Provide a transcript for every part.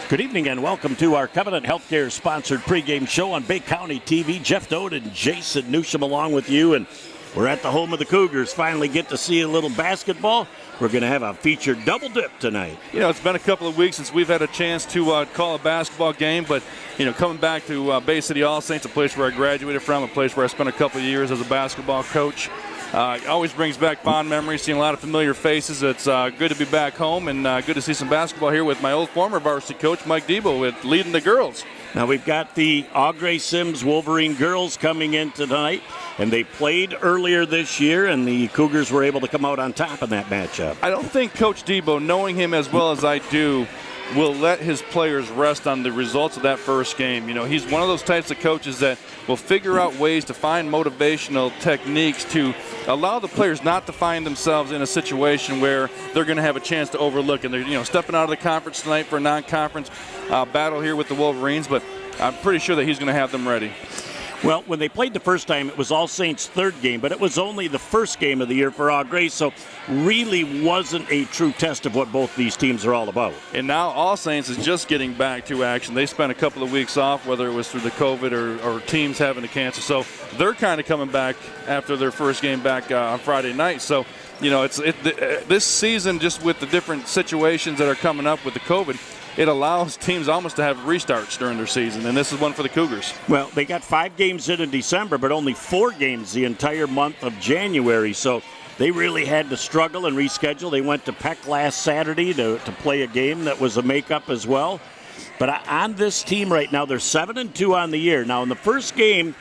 Good evening and welcome to our Covenant Healthcare sponsored pregame show on Bay County TV. Jeff Dodd and Jason Newsham along with you, and we're at the home of the Cougars. Finally get to see a little basketball. We're going to have a featured double dip tonight. You know, it's been a couple of weeks since we've had a chance to call a basketball game, but, coming back to Bay City All Saints, a place where I graduated from, a place where I spent a couple of years as a basketball coach. It always brings back fond memories, seeing a lot of familiar faces. It's good to be back home and good to see some basketball here with my old former varsity coach, Mike Debo, with leading the girls. Now we've got the Gres-Sims Wolverine girls coming in tonight, and they played earlier this year, and the Cougars were able to come out on top in that matchup. I don't think Coach Debo, knowing him as well as I do, will let his players rest on the results of that first game. He's one of those types of coaches that will figure out ways to find motivational techniques to allow the players not to find themselves in a situation where they're going to have a chance to overlook. And they're, stepping out of the conference tonight for a non-conference battle here with the Wolverines, but I'm pretty sure that he's going to have them ready. Well, when they played the first time, it was All Saints' third game, but it was only the first game of the year for Gres, so really wasn't a true test of what both these teams are all about. And now All Saints is just getting back to action. They spent a couple of weeks off, whether it was through the COVID or teams having to cancel. So they're kind of coming back after their first game back on Friday night. So, this season, just with the different situations that are coming up with the COVID, it allows teams almost to have restarts during their season, and this is one for the Cougars. Well, they got 5 games in December, but only 4 games the entire month of January, so they really had to struggle and reschedule. They went to Peck last Saturday to play a game that was a makeup as well. But on this team right now, they're 7-2 on the year. Now, in the first game,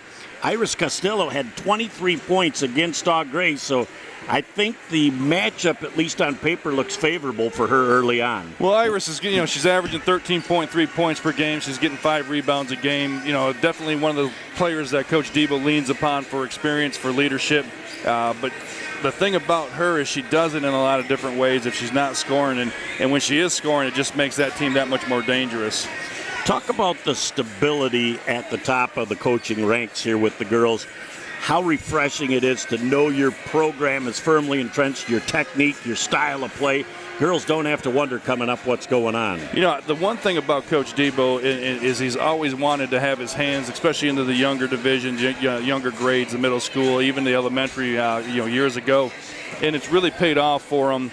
Iris Castillo had 23 points against Gres, so I think the matchup, at least on paper, looks favorable for her early on. Well, Iris is, she's averaging 13.3 points per game. She's getting 5 rebounds a game. Definitely one of the players that Coach Debo leans upon for experience, for leadership. But the thing about her is she does it in a lot of different ways if she's not scoring. And when she is scoring, it just makes that team that much more dangerous. Talk about the stability at the top of the coaching ranks here with the girls. How refreshing it is to know your program is firmly entrenched, your technique, your style of play. Girls don't have to wonder coming up what's going on. The one thing about Coach Debo is he's always wanted to have his hands, especially into the younger divisions, younger grades, the middle school, even the elementary, years ago. And it's really paid off for him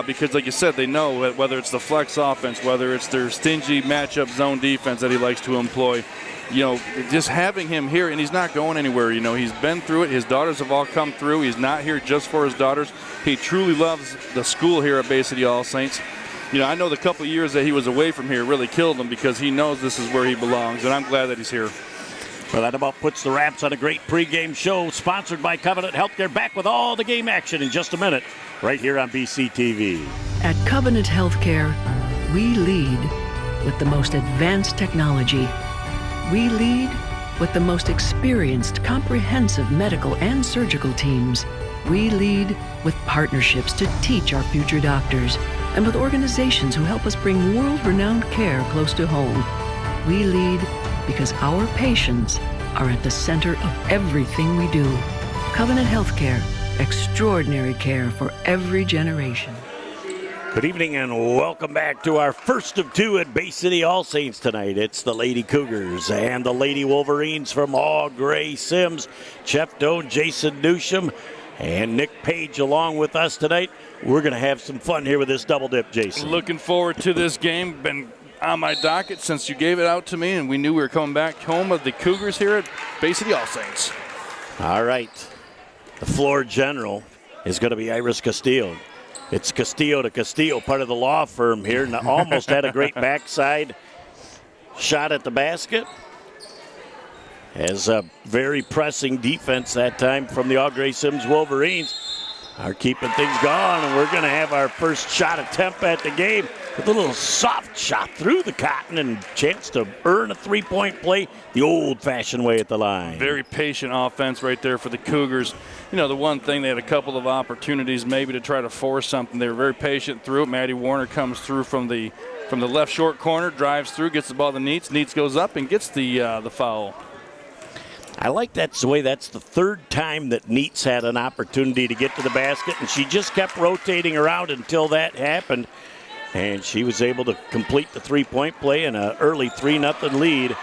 because, like you said, they know whether it's the flex offense, whether it's their stingy matchup zone defense that he likes to employ. Just having him here, and he's not going anywhere. He's been through it. His daughters have all come through. He's not here just for his daughters. He truly loves the school here at Bay City All Saints. I know the couple of years that he was away from here really killed him because he knows this is where he belongs, and I'm glad that he's here. Well, that about puts the wraps on a great pregame show sponsored by Covenant Healthcare. Back with all the game action in just a minute right here on BCTV. At Covenant Healthcare, we lead with the most advanced technology. We lead with the most experienced, comprehensive medical and surgical teams. We lead with partnerships to teach our future doctors and with organizations who help us bring world-renowned care close to home. We lead because our patients are at the center of everything we do. Covenant Healthcare, extraordinary care for every generation. Good evening and welcome back to our first of 2 at Bay City All Saints tonight. It's the Lady Cougars and the Lady Wolverines from Gres-Sims. Jeff Dodd, Jason Newsham, and Nick Page along with us tonight. We're going to have some fun here with this double dip, Jason. Looking forward to this game. Been on my docket since you gave it out to me, and we knew we were coming back home of the Cougars here at Bay City All Saints. All right. The floor general is going to be Iris Castillo. It's Castillo to Castillo, part of the law firm here, and almost had a great backside shot at the basket. As a very pressing defense that time from the Gres-Sims Wolverines are keeping things going, and we're going to have our first shot attempt at the game with a little soft shot through the cotton and chance to earn a three-point play the old-fashioned way at the line. Very patient offense right there for the Cougars. The one thing, they had a couple of opportunities maybe to try to force something. They were very patient through it. Maddie Warner comes through from the left short corner, drives through, gets the ball to Neitz. Neitz goes up and gets the foul. I like that's the way that's the third time that Neitz had an opportunity to get to the basket, and she just kept rotating around until that happened. And she was able to complete the three-point play in an early 3-0 lead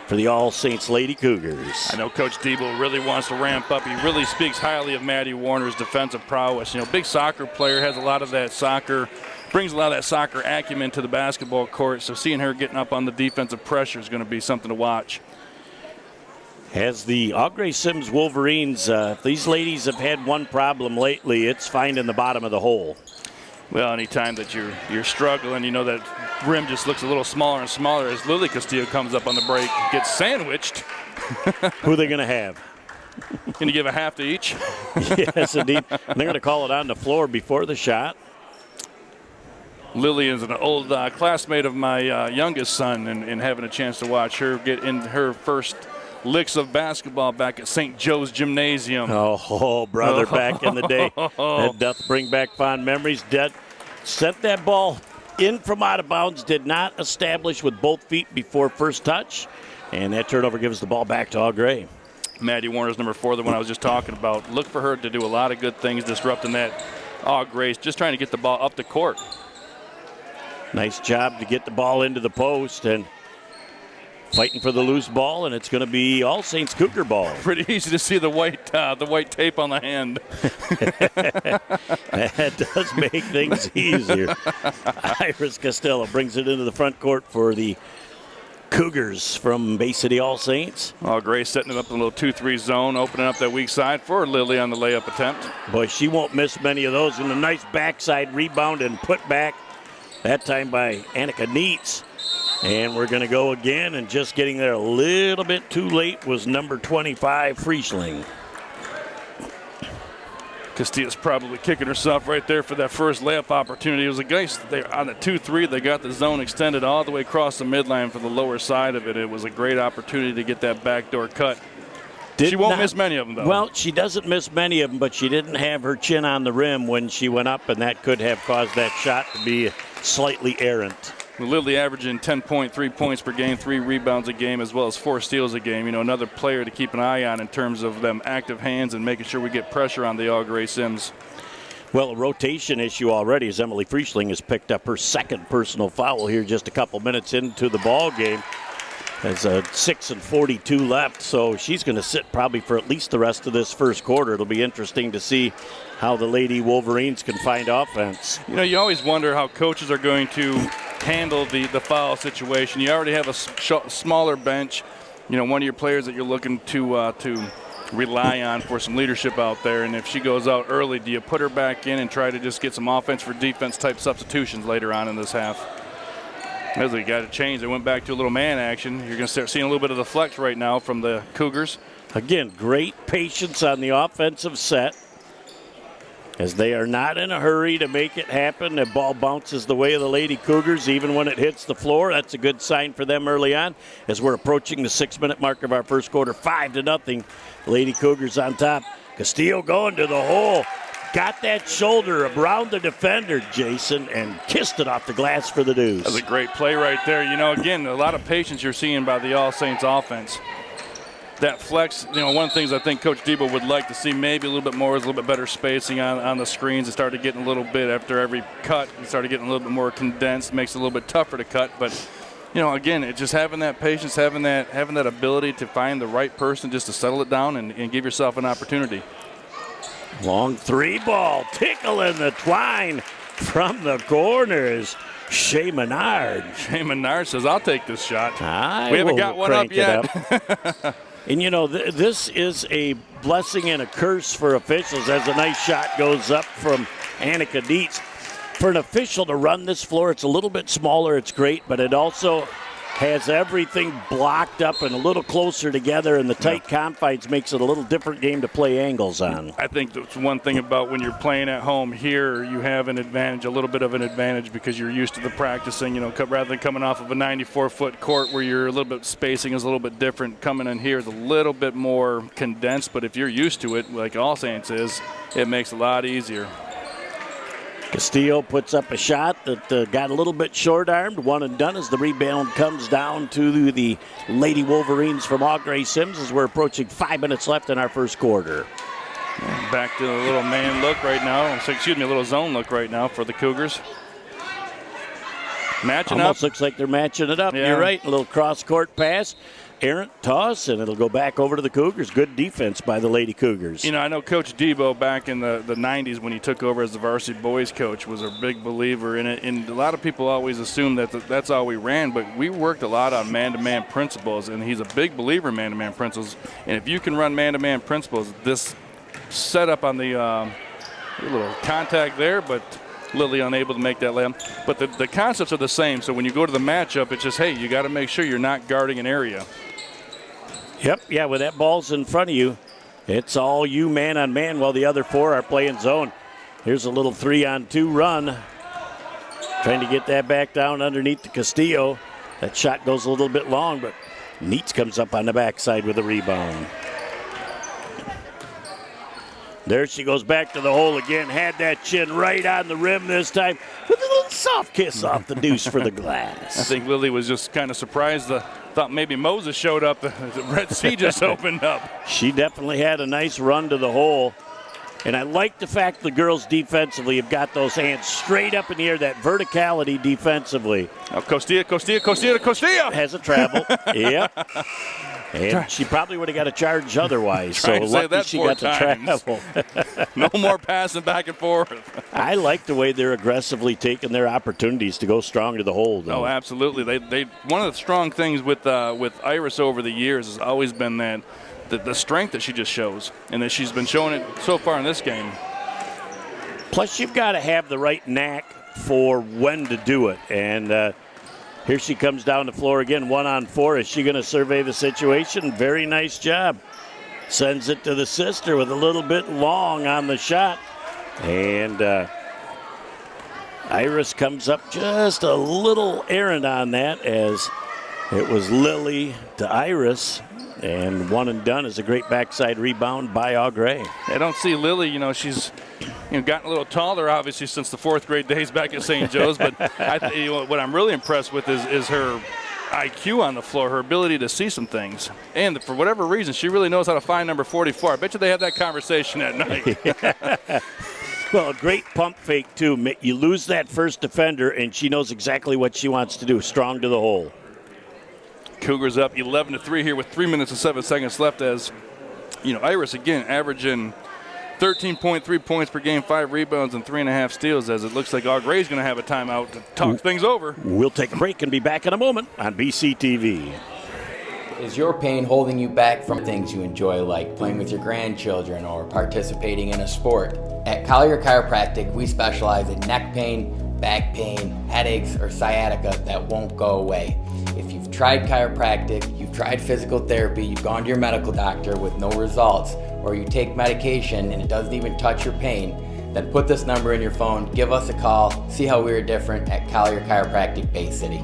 for the All Saints Lady Cougars. I know Coach Debo really wants to ramp up. He really speaks highly of Maddie Warner's defensive prowess. You know, big soccer player, has a lot of that soccer, brings a lot of that soccer acumen to the basketball court. So seeing her getting up on the defensive pressure is going to be something to watch. As the Gres-Sims Wolverines, these ladies have had one problem lately. It's finding the bottom of the hole. Well, anytime that you're struggling, you know that rim just looks a little smaller and smaller as Lily Castillo comes up on the break, gets sandwiched. Who are they going to have? Going to give a half to each? Yes, indeed. And they're going to call it on the floor before the shot. Lily is an old classmate of my youngest son, and having a chance to watch her get in her first licks of basketball back at St. Joe's Gymnasium. Oh, brother, back in the day. That doth bring back fond memories. Sent that ball in from out of bounds, did not establish with both feet before first touch, and that turnover gives the ball back to All Gray. Maddie Warner's number 4, the one I was just talking about. Look for her to do a lot of good things, disrupting that All Grays, just trying to get the ball up the court. Nice job to get the ball into the post, and fighting for the loose ball, and it's going to be All Saints Cougar ball. Pretty easy to see the white tape on the hand. That does make things easier. Iris Costello brings it into the front court for the Cougars from Bay City All Saints. Oh, Gray setting it up in a little 2-3 zone, opening up that weak side for Lily on the layup attempt. Boy, she won't miss many of those. And a nice backside rebound and put back, that time by Annika Neitz. And we're going to go again, and just getting there a little bit too late was number 25, Friesling. Castillo's probably kicking herself right there for that first layup opportunity. It was a nice, on the 2-3, they got the zone extended all the way across the midline for the lower side of it. It was a great opportunity to get that backdoor cut. She won't miss many of them, though. Well, she doesn't miss many of them, but she didn't have her chin on the rim when she went up, and that could have caused that shot to be slightly errant. Lily averaging 10.3 points per game, 3 rebounds a game, as well as 4 steals a game. You know, another player to keep an eye on in terms of them active hands and making sure we get pressure on the All Gres-Sims. Well, a rotation issue already as Emily Friesling has picked up her second personal foul here just a couple minutes into the ball game. There's a 6:42 left, so she's going to sit probably for at least the rest of this first quarter. It'll be interesting to see how the Lady Wolverines can find offense. You know, you always wonder how coaches are going to handle the foul situation. You already have a smaller bench. You know, one of your players that you're looking to rely on for some leadership out there. And if she goes out early, do you put her back in and try to just get some offense for defense type substitutions later on in this half? As we got to change, they went back to a little man action. You're going to start seeing a little bit of the flex right now from the Cougars. Again, great patience on the offensive set, as they are not in a hurry to make it happen. The ball bounces the way of the Lady Cougars, even when it hits the floor. That's a good sign for them early on, as we're approaching the 6-minute mark of our first quarter. 5-0. Lady Cougars on top. Castillo going to the hole. Got that shoulder around the defender, Jason, and kissed it off the glass for the deuce. That was a great play right there. You know, again, a lot of patience you're seeing by the All Saints offense. That flex, you know, one of the things I think Coach Debo would like to see maybe a little bit more is a little bit better spacing on the screens. It started getting a little bit after every cut. It started getting a little bit more condensed, makes it a little bit tougher to cut. But, you know, again, it's just having that patience, having that ability to find the right person just to settle it down and give yourself an opportunity. Long 3 ball, tickling the twine from the corners. Shea Menard. Shea Menard says, I'll take this shot. We haven't got one up yet. And, you know, this is a blessing and a curse for officials as a nice shot goes up from Annika Neitz. For an official to run this floor, it's a little bit smaller. It's great, but it also has everything blocked up and a little closer together, and the tight confines makes it a little different game to play angles on. I think that's one thing about when you're playing at home here, you have an advantage, a little bit of an advantage, because you're used to the practicing, you know, rather than coming off of a 94-foot court where you're a little bit, spacing is a little bit different. Coming in here is a little bit more condensed, but if you're used to it, like All Saints is, it makes it a lot easier. Castillo puts up a shot that got a little bit short-armed. One and done as the rebound comes down to the Lady Wolverines from Gres-Sims as we're approaching 5 minutes left in our first quarter. Back to a little man look right now. A little zone look right now for the Cougars. Matching Almost up. looks like they're matching it up. Yeah. You're right. A little cross-court pass. Errant toss, and it'll go back over to the Cougars. Good defense by the Lady Cougars. You know, I know Coach Debo back in the 90s when he took over as the varsity boys coach was a big believer in it. And a lot of people always assume that that's all we ran, but we worked a lot on man-to-man principles, and he's a big believer in man-to-man principles. And if you can run man-to-man principles, this setup on the little contact there, but Lily unable to make that layup. But the concepts are the same. So when you go to the matchup, it's just, hey, you got to make sure you're not guarding an area. Yep, yeah, when that ball's in front of you, it's all you man on man while the other four are playing zone. Here's a little 3-on-2 run. Trying to get that back down underneath the Castillo. That shot goes a little bit long, but Neitz comes up on the backside with a rebound. There she goes back to the hole again. Had that chin right on the rim this time with a little soft kiss off the deuce for the glass. I think Lily was just kind of surprised. Thought maybe Moses showed up. The Red Sea just opened up. She definitely had a nice run to the hole. And I like the fact the girls defensively have got those hands straight up in the air, that verticality defensively. Oh, Costilla to Costilla. Has a travel. Yep. And she probably would have got a charge otherwise. So lucky she got the travel. No more passing back and forth. I like the way they're aggressively taking their opportunities to go strong to the hole, though. Oh, absolutely. They one of the strong things with Iris over the years has always been that the strength that she just shows, and that she's been showing it so far in this game. Plus, you've got to have the right knack for when to do it. And here she comes down the floor again, 1-on-4. Is she going to survey the situation? Very nice job. Sends it to the sister with a little bit long on the shot. And Iris comes up just a little errant on that, as it was Lily to Iris. And one and done is a great backside rebound by Augray. I don't see Lily, she's gotten a little taller, obviously, since the fourth grade days back at St. Joe's. But what I'm really impressed with is her IQ on the floor, her ability to see some things. And for whatever reason, she really knows how to find number 44. I bet you they had that conversation at night. Well, a great pump fake, too. You lose that first defender, and she knows exactly what she wants to do, strong to the hole. Cougars up 11-3 here with 3 minutes and 7 seconds left, as Iris again averaging 13.3 points per game, 5 rebounds and 3.5 steals, as it looks like Augray's going to have a timeout to talk things over. We'll take a break and be back in a moment on BCTV. Is your pain holding you back from things you enjoy, like playing with your grandchildren or participating in a sport? At Collier Chiropractic, we specialize in neck pain, back pain, headaches, or sciatica that won't go away. If you've tried chiropractic, you've tried physical therapy, you've gone to your medical doctor with no results, or you take medication and it doesn't even touch your pain, then put this number in your phone, give us a call, see how we're different at Collier Chiropractic Bay City.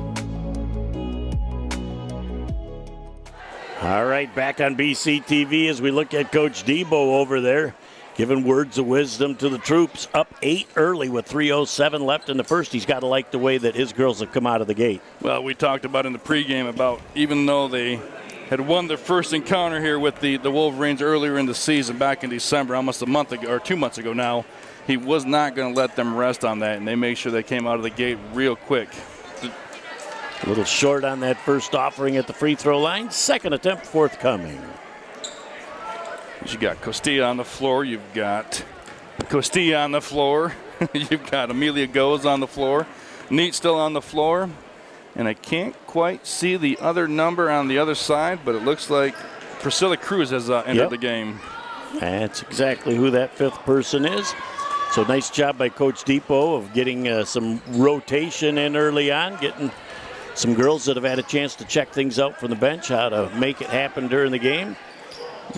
All right, back on BCTV as we look at Coach Debo over there, giving words of wisdom to the troops. Up 8 early with 3:07 left in the first. He's got to like the way that his girls have come out of the gate. Well, we talked about in the pregame about even though they had won their first encounter here with the Wolverines earlier in the season back in December, almost a month ago, or 2 months ago now, he was not going to let them rest on that, and they made sure they came out of the gate real quick. A little short on that first offering at the free throw line. Second attempt forthcoming. You got Costilla on the floor. You've got Costilla on the floor. You've got Amelia Goes on the floor. Neat still on the floor. And I can't quite see the other number on the other side, but it looks like Priscilla Cruz has entered the game. That's exactly who that fifth person is. So nice job by Coach Depot of getting some rotation in early on, getting some girls that have had a chance to check things out from the bench, how to make it happen during the game.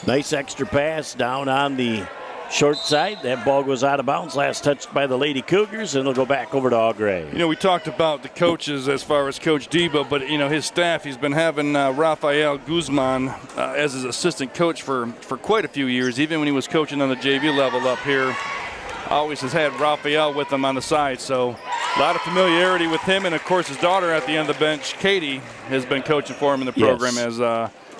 Nice extra pass down on the short side. That ball goes out of bounds. Last touched by the Lady Cougars, and it'll go back over to Augray. We talked about the coaches as far as Coach Debo, but, his staff, he's been having Rafael Guzman as his assistant coach for quite a few years. Even when he was coaching on the JV level up here, always has had Rafael with him on the side. So a lot of familiarity with him. And, of course, his daughter at the end of the bench, Katie, has been coaching for him in the program as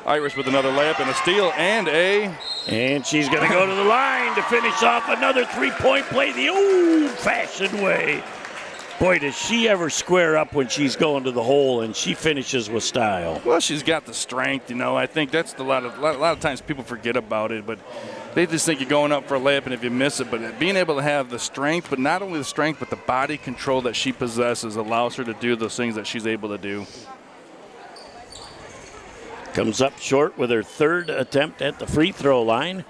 Iris with another layup and a steal and she's going to go to the line to finish off another three-point play the old-fashioned way. Boy, does she ever square up when she's going to the hole, and she finishes with style. Well, she's got the strength, I think that's a lot of times people forget about it, but they just think you're going up for a layup, and if you miss it, but being able to have the strength, but not only the strength, but the body control that she possesses allows her to do those things that she's able to do. Comes up short with her third attempt at the free throw line.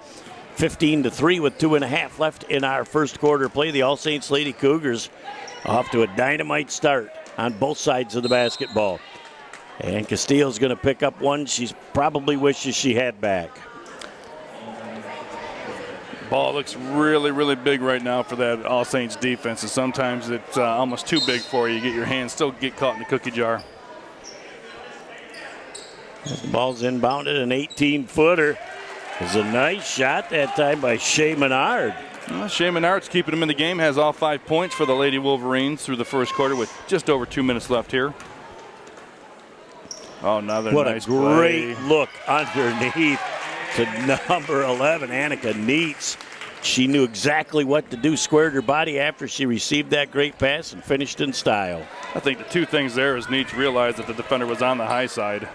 15-3 with 2.5 left in our first quarter play. The All Saints Lady Cougars off to a dynamite start on both sides of the basketball. And Castillo's going to pick up one she probably wishes she had back. Ball looks really, really big right now for that All Saints defense, and sometimes it's almost too big for you. You get your hands, still get caught in the cookie jar. The ball's inbounded, an 18-footer. It's a nice shot that time by Shea Menard. Well, Shea Menard's keeping him in the game, has all 5 points for the Lady Wolverines through the first quarter with just over 2 minutes left here. Oh, another nice play. What a great look underneath to number 11, Annika Neitz. She knew exactly what to do, squared her body after she received that great pass and finished in style. I think the two things there is Neitz realized that the defender was on the high side,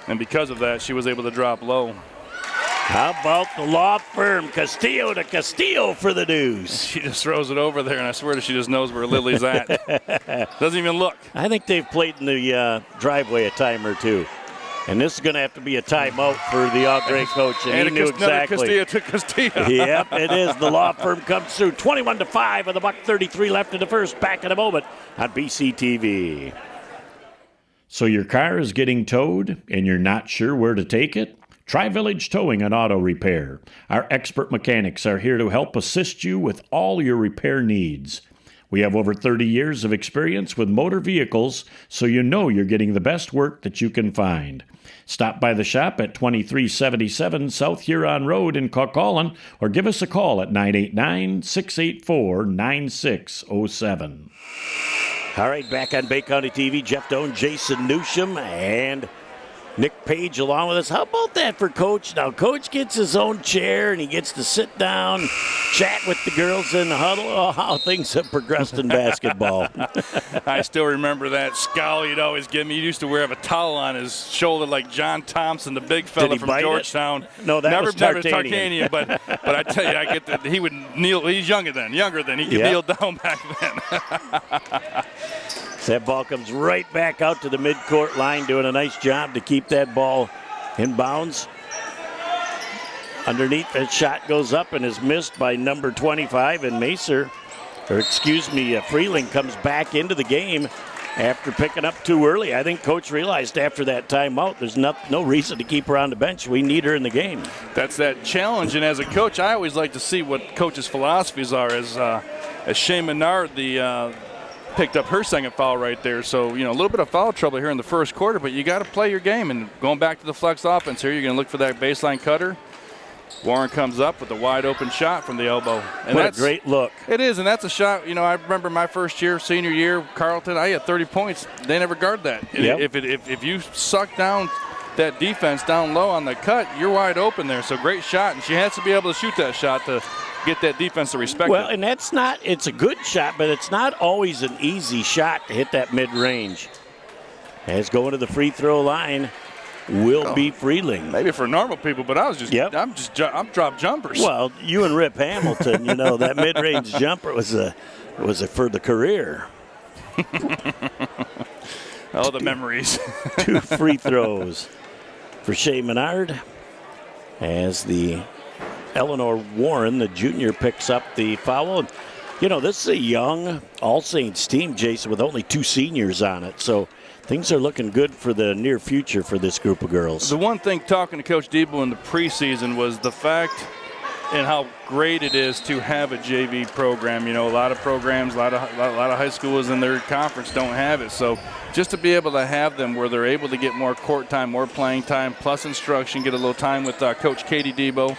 and because of that, she was able to drop low. How about the law firm, Castillo to Castillo for the deuce. She just throws it over there, and I swear she just knows where Lily's at. Doesn't even look. I think they've played in the driveway a time or two. And this is going to have to be a timeout for the all-great coach, and he knew exactly. Castillo to Castillo. Yep, it is. The law firm comes through. 21-5 with $1:33 left in the first. Back in a moment on BCTV. So your car is getting towed, and you're not sure where to take it? Try Village Towing and Auto Repair. Our expert mechanics are here to help assist you with all your repair needs. We have over 30 years of experience with motor vehicles, so you know you're getting the best work that you can find. Stop by the shop at 2377 South Huron Road in Caucaulin, or give us a call at 989-684-9607. All right, back on Bay County TV, Jeff Doan, Jason Newsham, and Nick Page along with us. How about that for Coach? Now, Coach gets his own chair, and he gets to sit down, chat with the girls in the huddle. Oh, how things have progressed in basketball. I still remember that scowl you'd always give me. He used to wear a towel on his shoulder like John Thompson, the big fella from Georgetown. No, that was Tarkanian. But I tell you, he would kneel. He's younger than. He could kneel down back then. That ball comes right back out to the midcourt line, doing a nice job to keep that ball in bounds. Underneath, that shot goes up and is missed by number 25, and Freeling comes back into the game after picking up too early. I think Coach realized after that timeout there's no reason to keep her on the bench. We need her in the game. That's that challenge, and as a coach, I always like to see what coaches' philosophies are. As Shea Menard, picked up her second foul right there. So, a little bit of foul trouble here in the first quarter, but you got to play your game. And going back to the flex offense here, you're going to look for that baseline cutter. Warren comes up with a wide open shot from the elbow. And what a great look. It is, and that's a shot. I remember my first year, senior year, Carleton, I had 30 points. They never guard that. Yep. If you suck down that defense down low on the cut, you're wide open there. So great shot, and she has to be able to shoot that shot to get that defense to respect it. Well, and it's a good shot, but it's not always an easy shot to hit that mid-range. As going to the free throw line will be Freeling. Maybe for normal people, but I'm drop jumpers. Well, you and Rip Hamilton, that mid-range jumper was a for the career. Oh, the memories. 2 free throws for Shea Menard as the Eleanor Warren, the junior, picks up the foul. This is a young All Saints team, Jason, with only 2 seniors on it. So things are looking good for the near future for this group of girls. The one thing talking to Coach Debo in the preseason was the fact and how great it is to have a JV program. A lot of programs, a lot of high schools in their conference don't have it. So just to be able to have them where they're able to get more court time, more playing time, plus instruction, get a little time with Coach Katie Debo.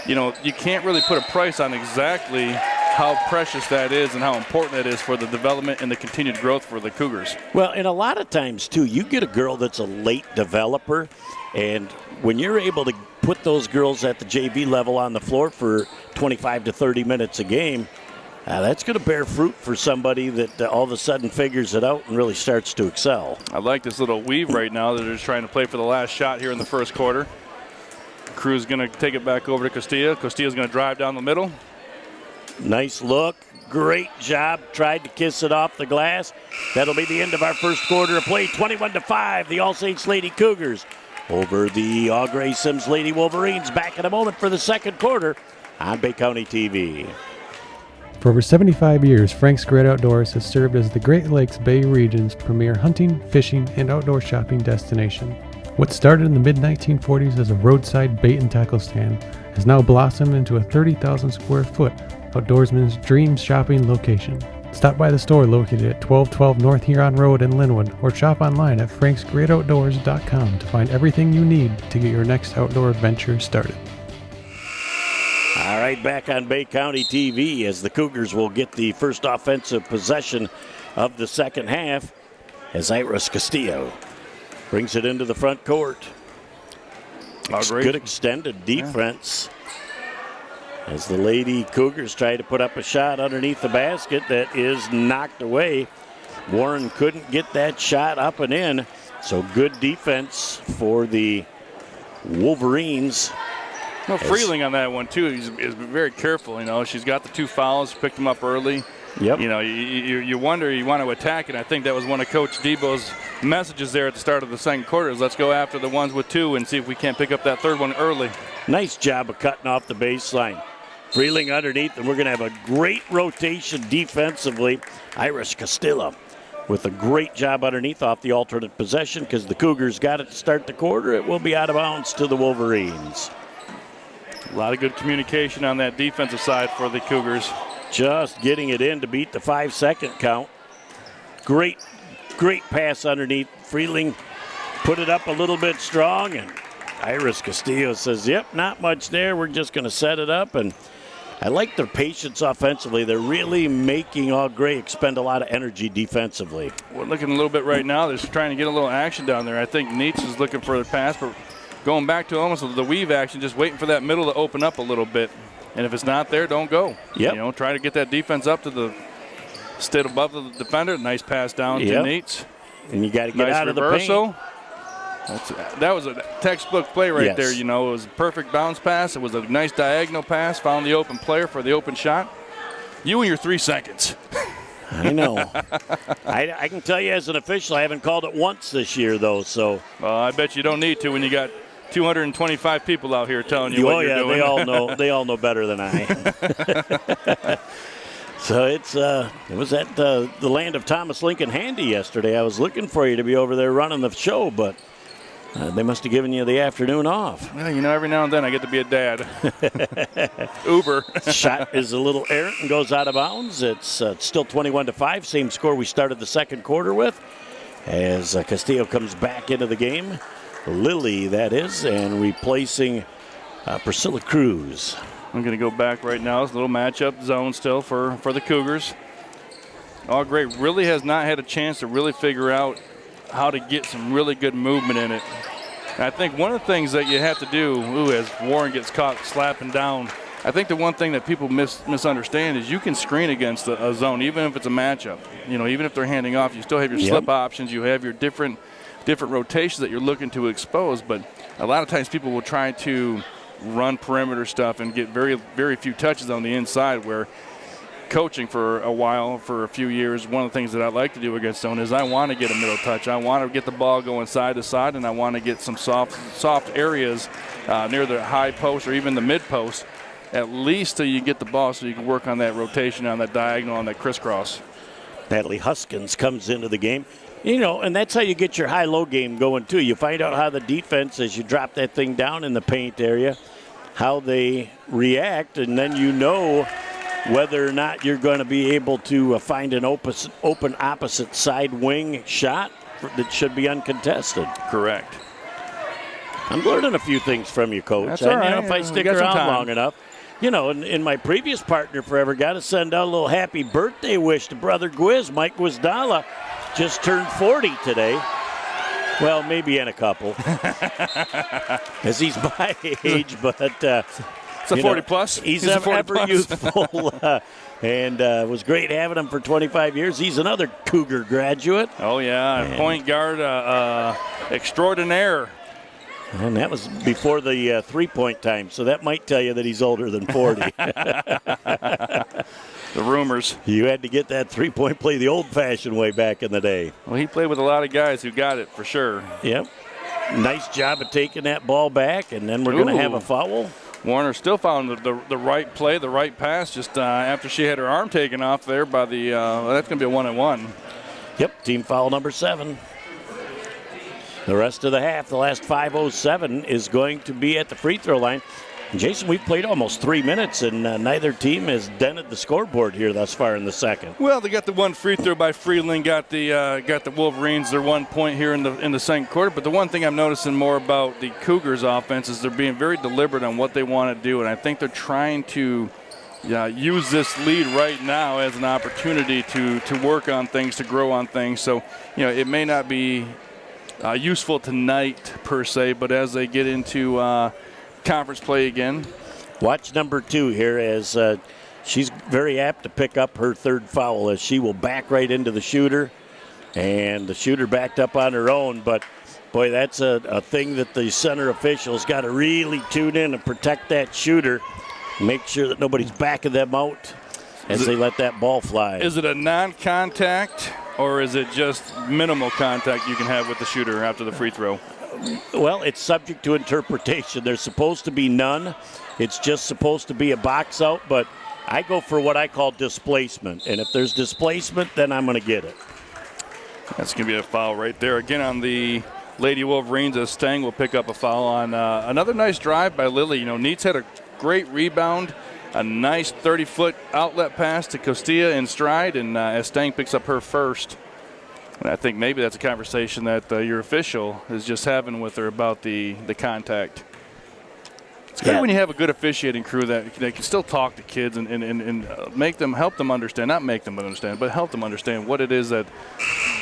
You can't really put a price on exactly how precious that is and how important that is for the development and the continued growth for the Cougars. Well, and a lot of times, too, you get a girl that's a late developer, and when you're able to put those girls at the JV level on the floor for 25 to 30 minutes a game, That's going to bear fruit for somebody that all of a sudden figures it out and really starts to excel. I like this little weave right now that they're just trying to play for the last shot here in the first quarter. Cruz going to take it back over to Castilla. Castilla's going to drive down the middle. Nice look. Great job. Tried to kiss it off the glass. That'll be the end of our first quarter of play. 21-5, the All Saints Lady Cougars over the Gres-Sims Lady Wolverines. Back in a moment for the second quarter on Bay County TV. For over 75 years, Frank's Great Outdoors has served as the Great Lakes Bay region's premier hunting, fishing, and outdoor shopping destination. What started in the mid-1940s as a roadside bait and tackle stand has now blossomed into a 30,000 square foot outdoorsman's dream shopping location. Stop by the store located at 1212 North Huron Road in Linwood or shop online at franksgreatoutdoors.com to find everything you need to get your next outdoor adventure started. All right, back on Bay County TV as the Cougars will get the first offensive possession of the second half as Iris Castillo brings it into the front court. Good extended defense as the Lady Cougars try to put up a shot underneath the basket that is knocked away. Warren couldn't get that shot up and in, so good defense for the Wolverines. Well, Freeling on that one, too, is very careful. You know, she's got the 2 fouls, picked them up early. Yep. You know, you wonder, you want to attack, and I think that was one of Coach Debo's messages there at the start of the second quarter is let's go after the ones with 2 and see if we can't pick up that third one early. Nice job of cutting off the baseline. Freeling underneath, and we're going to have a great rotation defensively. Iris Castillo with a great job underneath off the alternate possession because the Cougars got it to start the quarter. It will be out of bounds to the Wolverines. A lot of good communication on that defensive side for the Cougars. Just getting it in to beat the 5-second count. Great pass underneath. Freeling put it up a little bit strong, and Iris Castillo says, yep, not much there. We're just going to set it up, and I like their patience offensively. They're really making All Gray expend a lot of energy defensively. We're looking a little bit right now. They're trying to get a little action down there. I think Neitz is looking for the pass, but going back to almost the weave action, just waiting for that middle to open up a little bit. And if it's not there, don't go. Yep. You know, try to get that defense up to the stay above the defender. Nice pass down to Neitz. And you got to get nice out reversal. of the paint. That was a textbook play right there. You know, it was a perfect bounce pass. It was a nice diagonal pass. Found the open player for the open shot. You and your 3 seconds. I know. I can tell you as an official, I haven't called it once this year, though. So. Well, I bet you don't need to when you got 225 people out here telling you what you're doing. They all know better than I. So it was at the land of Thomas Lincoln Handy yesterday. I was looking for you to be over there running the show, but they must have given you the afternoon off. Well, you know, every now and then I get to be a dad. Uber. Shot is a little errant and goes out of bounds. It's still 21-5, same score we started the second quarter with, as Castillo comes back into the game. Lily, that is, and replacing Priscilla Cruz. I'm going to go back right now. It's a little matchup zone still for the Cougars. All Great really has not had a chance to really figure out how to get some really good movement in it. And I think one of the things that you have to do, as Warren gets caught slapping down, I think the one thing that people misunderstand is you can screen against a zone, even if it's a matchup. You know, even if they're handing off, you still have your slip options. You have your different rotations that you're looking to expose, but a lot of times people will try to run perimeter stuff and get very, very few touches on the inside, where coaching for a while, for a few years, one of the things that I like to do against zone is I want to get a middle touch. I want to get the ball going side to side, and I want to get some soft areas near the high post or even the mid post, at least till you get the ball so you can work on that rotation, on that diagonal, on that crisscross. Natalie Huskins comes into the game. You know, and that's how you get your high-low game going, too. You find out how the defense, as you drop that thing down in the paint area, how they react, and then you know whether or not you're going to be able to find an open opposite side wing shot that should be uncontested. Correct. I'm learning a few things from you, Coach. That's all right. You know, if I stick around long enough. You know, and my previous partner forever got to send out a little happy birthday wish to Brother Gwiz. Mike Gwizdala just turned 40 today. Well, maybe in a couple, as he's my age, but it's It's a 40-plus. He's a ever 40-plus. youthful, and it was great having him for 25 years. He's another Cougar graduate. Oh, yeah, and point guard extraordinaire. And that was before the three-point time, so that might tell you that he's older than 40. The rumors. You had to get that three-point play the old-fashioned way back in the day. Well, he played with a lot of guys who got it for sure. Yep. Nice job of taking that ball back, and then we're going to have a foul. Warner still found the right play, the right pass, just after she had her arm taken off there by the that's going to be a 1-and-1. Yep, team foul number 7. The rest of the half, the last 5:07, is going to be at the free throw line. And Jason, we've played almost 3 minutes, and neither team has dented the scoreboard here thus far in the second. Well, they got the one free throw by Freeland, got the Wolverines their 1 point here in the second quarter. But the one thing I'm noticing more about the Cougars' offense is they're being very deliberate on what they want to do, and I think they're trying to use this lead right now as an opportunity to work on things, to grow on things. So, it may not be useful tonight per se, but as they get into conference play again. Watch number 2 here as she's very apt to pick up her third foul as she will back right into the shooter, and the shooter backed up on her own. But boy, that's a thing that the center officials got to really tune in and protect that shooter, make sure that nobody's backing them out as they let that ball fly. Is it a non-contact, or is it just minimal contact you can have with the shooter after the free throw? Well, it's subject to interpretation. There's supposed to be none. It's just supposed to be a box out, but I go for what I call displacement. And if there's displacement, then I'm going to get it. That's going to be a foul right there. Again on the Lady Wolverines, as Stang will pick up a foul on another nice drive by Lily. Neitz had a great rebound, a nice 30-foot outlet pass to Costilla in stride, and as Stang picks up her first. And I think maybe that's a conversation that your official is just having with her about the contact. It's good when you have a good officiating crew that they can still talk to kids and help them understand, not make them understand, but help them understand what it is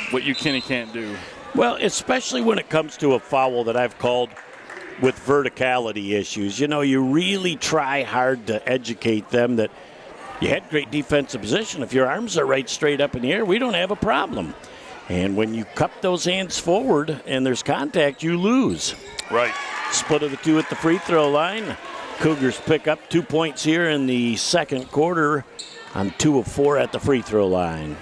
what you can and can't do. Well, especially when it comes to a foul that I've called with verticality issues. You really try hard to educate them that you had great defensive position. If your arms are right straight up in the air, we don't have a problem. And when you cup those hands forward and there's contact, you lose. Right. Split of the 2 at the free throw line. Cougars pick up 2 points here in the second quarter on 2 of 4 at the free throw line.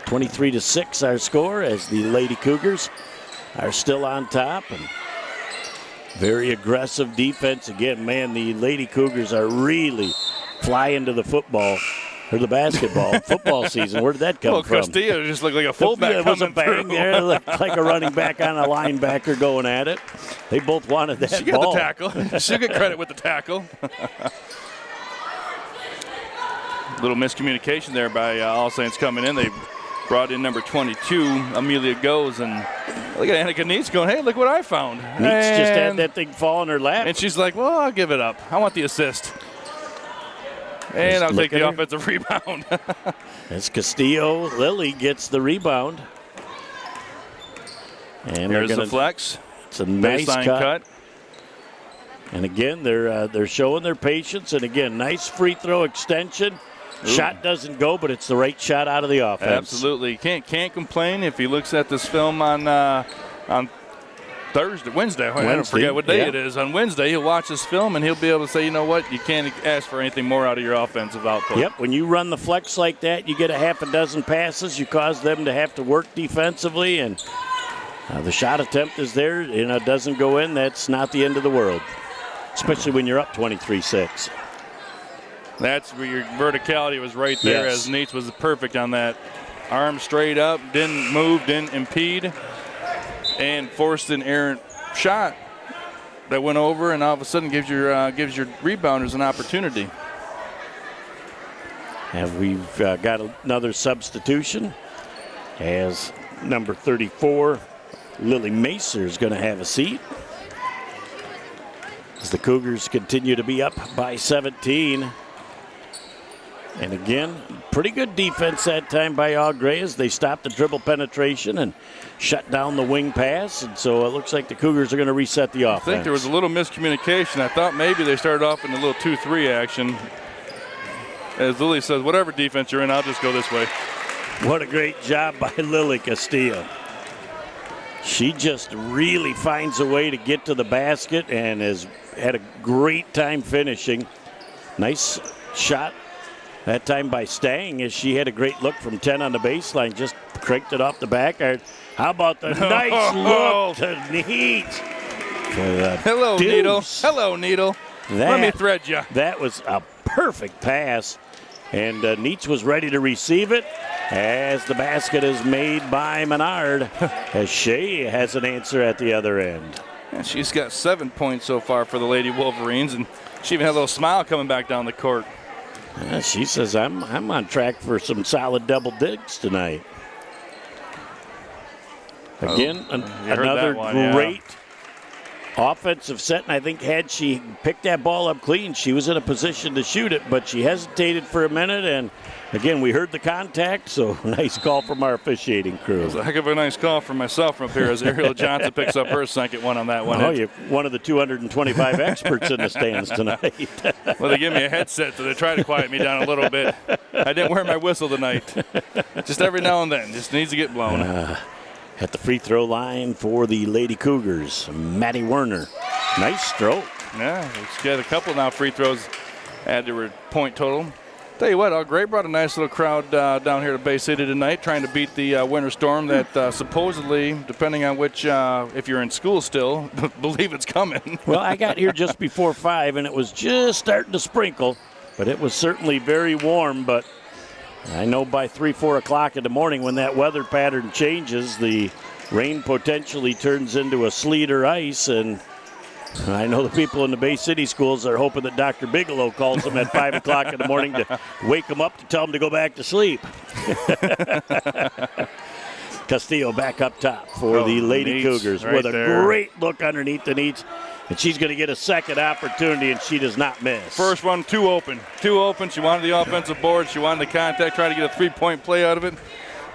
23-6 our score as the Lady Cougars are still on top. And very aggressive defense. Again, man, the Lady Cougars are really flying to the football. Or the football season. Where did that come from? Well, Castillo just looked like a fullback. It was a bang there. It looked like a running back on a linebacker going at it. They both wanted that ball. She got the tackle. She'll get credit with the tackle. Little miscommunication there by All Saints coming in. They brought in number 22, Amelia Goes, and look at Annika Neitz going, hey, look what I found. Neitz just had that thing fall in her lap. And she's like, well, I'll give it up. I want the assist. And I'll take the offensive rebound. As Castillo, Lily gets the rebound. And here's the flex. It's a nice cut. And again, they're showing their patience. And again, nice free throw extension. Ooh. Shot doesn't go, but it's the right shot out of the offense. Absolutely. Can't complain if he looks at this film on Wednesday. I don't forget what day it is. On Wednesday, he'll watch this film, and he'll be able to say, you know what, you can't ask for anything more out of your offensive output. Yep, when you run the flex like that, you get a half a dozen passes. You cause them to have to work defensively, and the shot attempt is there. It doesn't go in. That's not the end of the world, especially when you're up 23-6. That's where your verticality was right there, as Neitz was perfect on that. Arm straight up, didn't move, didn't impede, and forced an errant shot that went over, and all of a sudden gives your rebounders an opportunity. And we've got another substitution as number 34, Lily Macer, is going to have a seat. As the Cougars continue to be up by 17. And again, pretty good defense that time by Au Gres as they stopped the dribble penetration and shut down the wing pass. And so it looks like the Cougars are going to reset the offense. I think there was a little miscommunication. I thought maybe they started off in a little 2-3 action. As Lily says, whatever defense you're in, I'll just go this way. What a great job by Lily Castillo. She just really finds a way to get to the basket and has had a great time finishing. Nice shot that time by Stang as she had a great look from 10 on the baseline, just cranked it off the back. How about the nice look to Neat? Hello, Needle. Hello, Needle. Let me thread you. That was a perfect pass. And Neats was ready to receive it as the basket is made by Menard as Shea has an answer at the other end. Yeah, she's got 7 points so far for the Lady Wolverines, and she even had a little smile coming back down the court. She says, I'm on track for some solid double digs tonight. Again, another great offensive set, and I think had she picked that ball up clean, she was in a position to shoot it, but she hesitated for a minute, and again, we heard the contact, so nice call from our officiating crew. It was a heck of a nice call from myself from up here as Ariel Johnson picks up her second one on that one. Oh, you're one of the 225 experts in the stands tonight. Well, they give me a headset, so they try to quiet me down a little bit. I didn't wear my whistle tonight. Just every now and then, just needs to get blown. At the free throw line for the Lady Cougars, Maddie Werner. Nice stroke. Yeah, she's got a couple now free throws add to her point total. Tell you what, Au Gres brought a nice little crowd down here to Bay City tonight, trying to beat the winter storm that supposedly, depending on which, if you're in school still, believe it's coming. Well, I got here just before 5, and it was just starting to sprinkle, but it was certainly very warm. But I know by 3, 4 o'clock in the morning when that weather pattern changes, the rain potentially turns into a sleet or ice, and I know the people in the Bay City schools are hoping that Dr. Bigelow calls them at 5 o'clock in the morning to wake them up to tell them to go back to sleep. Castillo back up top for the Lady Cougars with a great look underneath the Neats. And she's going to get a second opportunity, and she does not miss. First one, two open. She wanted the offensive board. She wanted the contact, try to get a three-point play out of it.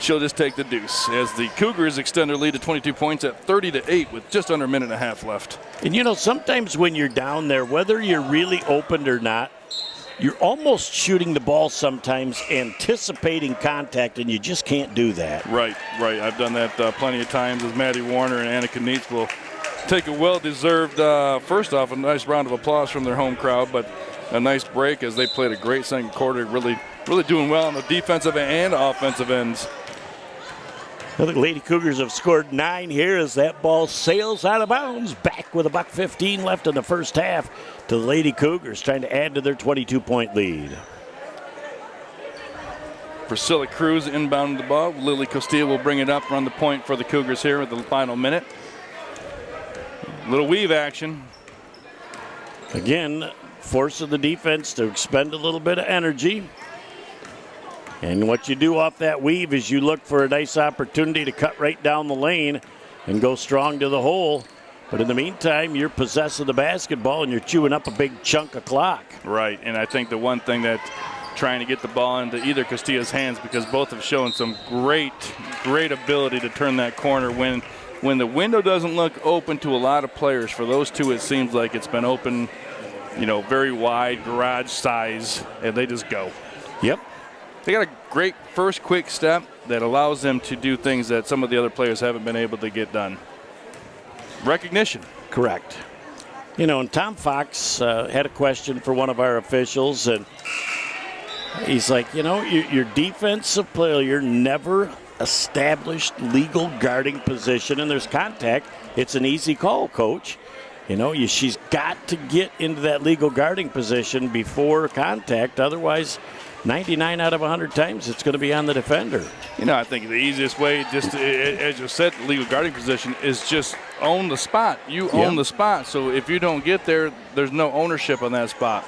She'll just take the deuce as the Cougars extend their lead to 22 points at 30-8 with just under a minute and a half left. And, you know, sometimes when you're down there, whether you're really opened or not, you're almost shooting the ball sometimes, anticipating contact, and you just can't do that. Right. I've done that plenty of times as Maddie Warner and Annika Neitz will take a well-deserved, first off, a nice round of applause from their home crowd, but a nice break as they played a great second quarter, really doing well on the defensive and offensive ends. Well, the Lady Cougars have scored 9 here as that ball sails out of bounds. Back with $1:15 left in the first half to the Lady Cougars, trying to add to their 22-point lead. Priscilla Cruz inbounding the ball. Lily Castillo will bring it up, run the point for the Cougars here with the final minute. Little weave action. Again, forcing the defense to expend a little bit of energy. And what you do off that weave is you look for a nice opportunity to cut right down the lane and go strong to the hole. But in the meantime, you're possessing the basketball and you're chewing up a big chunk of clock. Right, and I think the one thing that trying to get the ball into either Castillo's hands, because both have shown some great ability to turn that corner when the window doesn't look open to a lot of players. For those two, it seems like it's been open, very wide, garage size, and they just go. Yep. They got a great first quick step that allows them to do things that some of the other players haven't been able to get done. Recognition. Correct. And Tom Fox had a question for one of our officials, and he's like, your defensive player never established legal guarding position, and there's contact. It's an easy call, Coach. She's got to get into that legal guarding position before contact. Otherwise, 99 out of 100 times, it's going to be on the defender. I think the easiest way, just as you said, the legal guarding position is just own the spot. You own the spot. So if you don't get there, there's no ownership on that spot.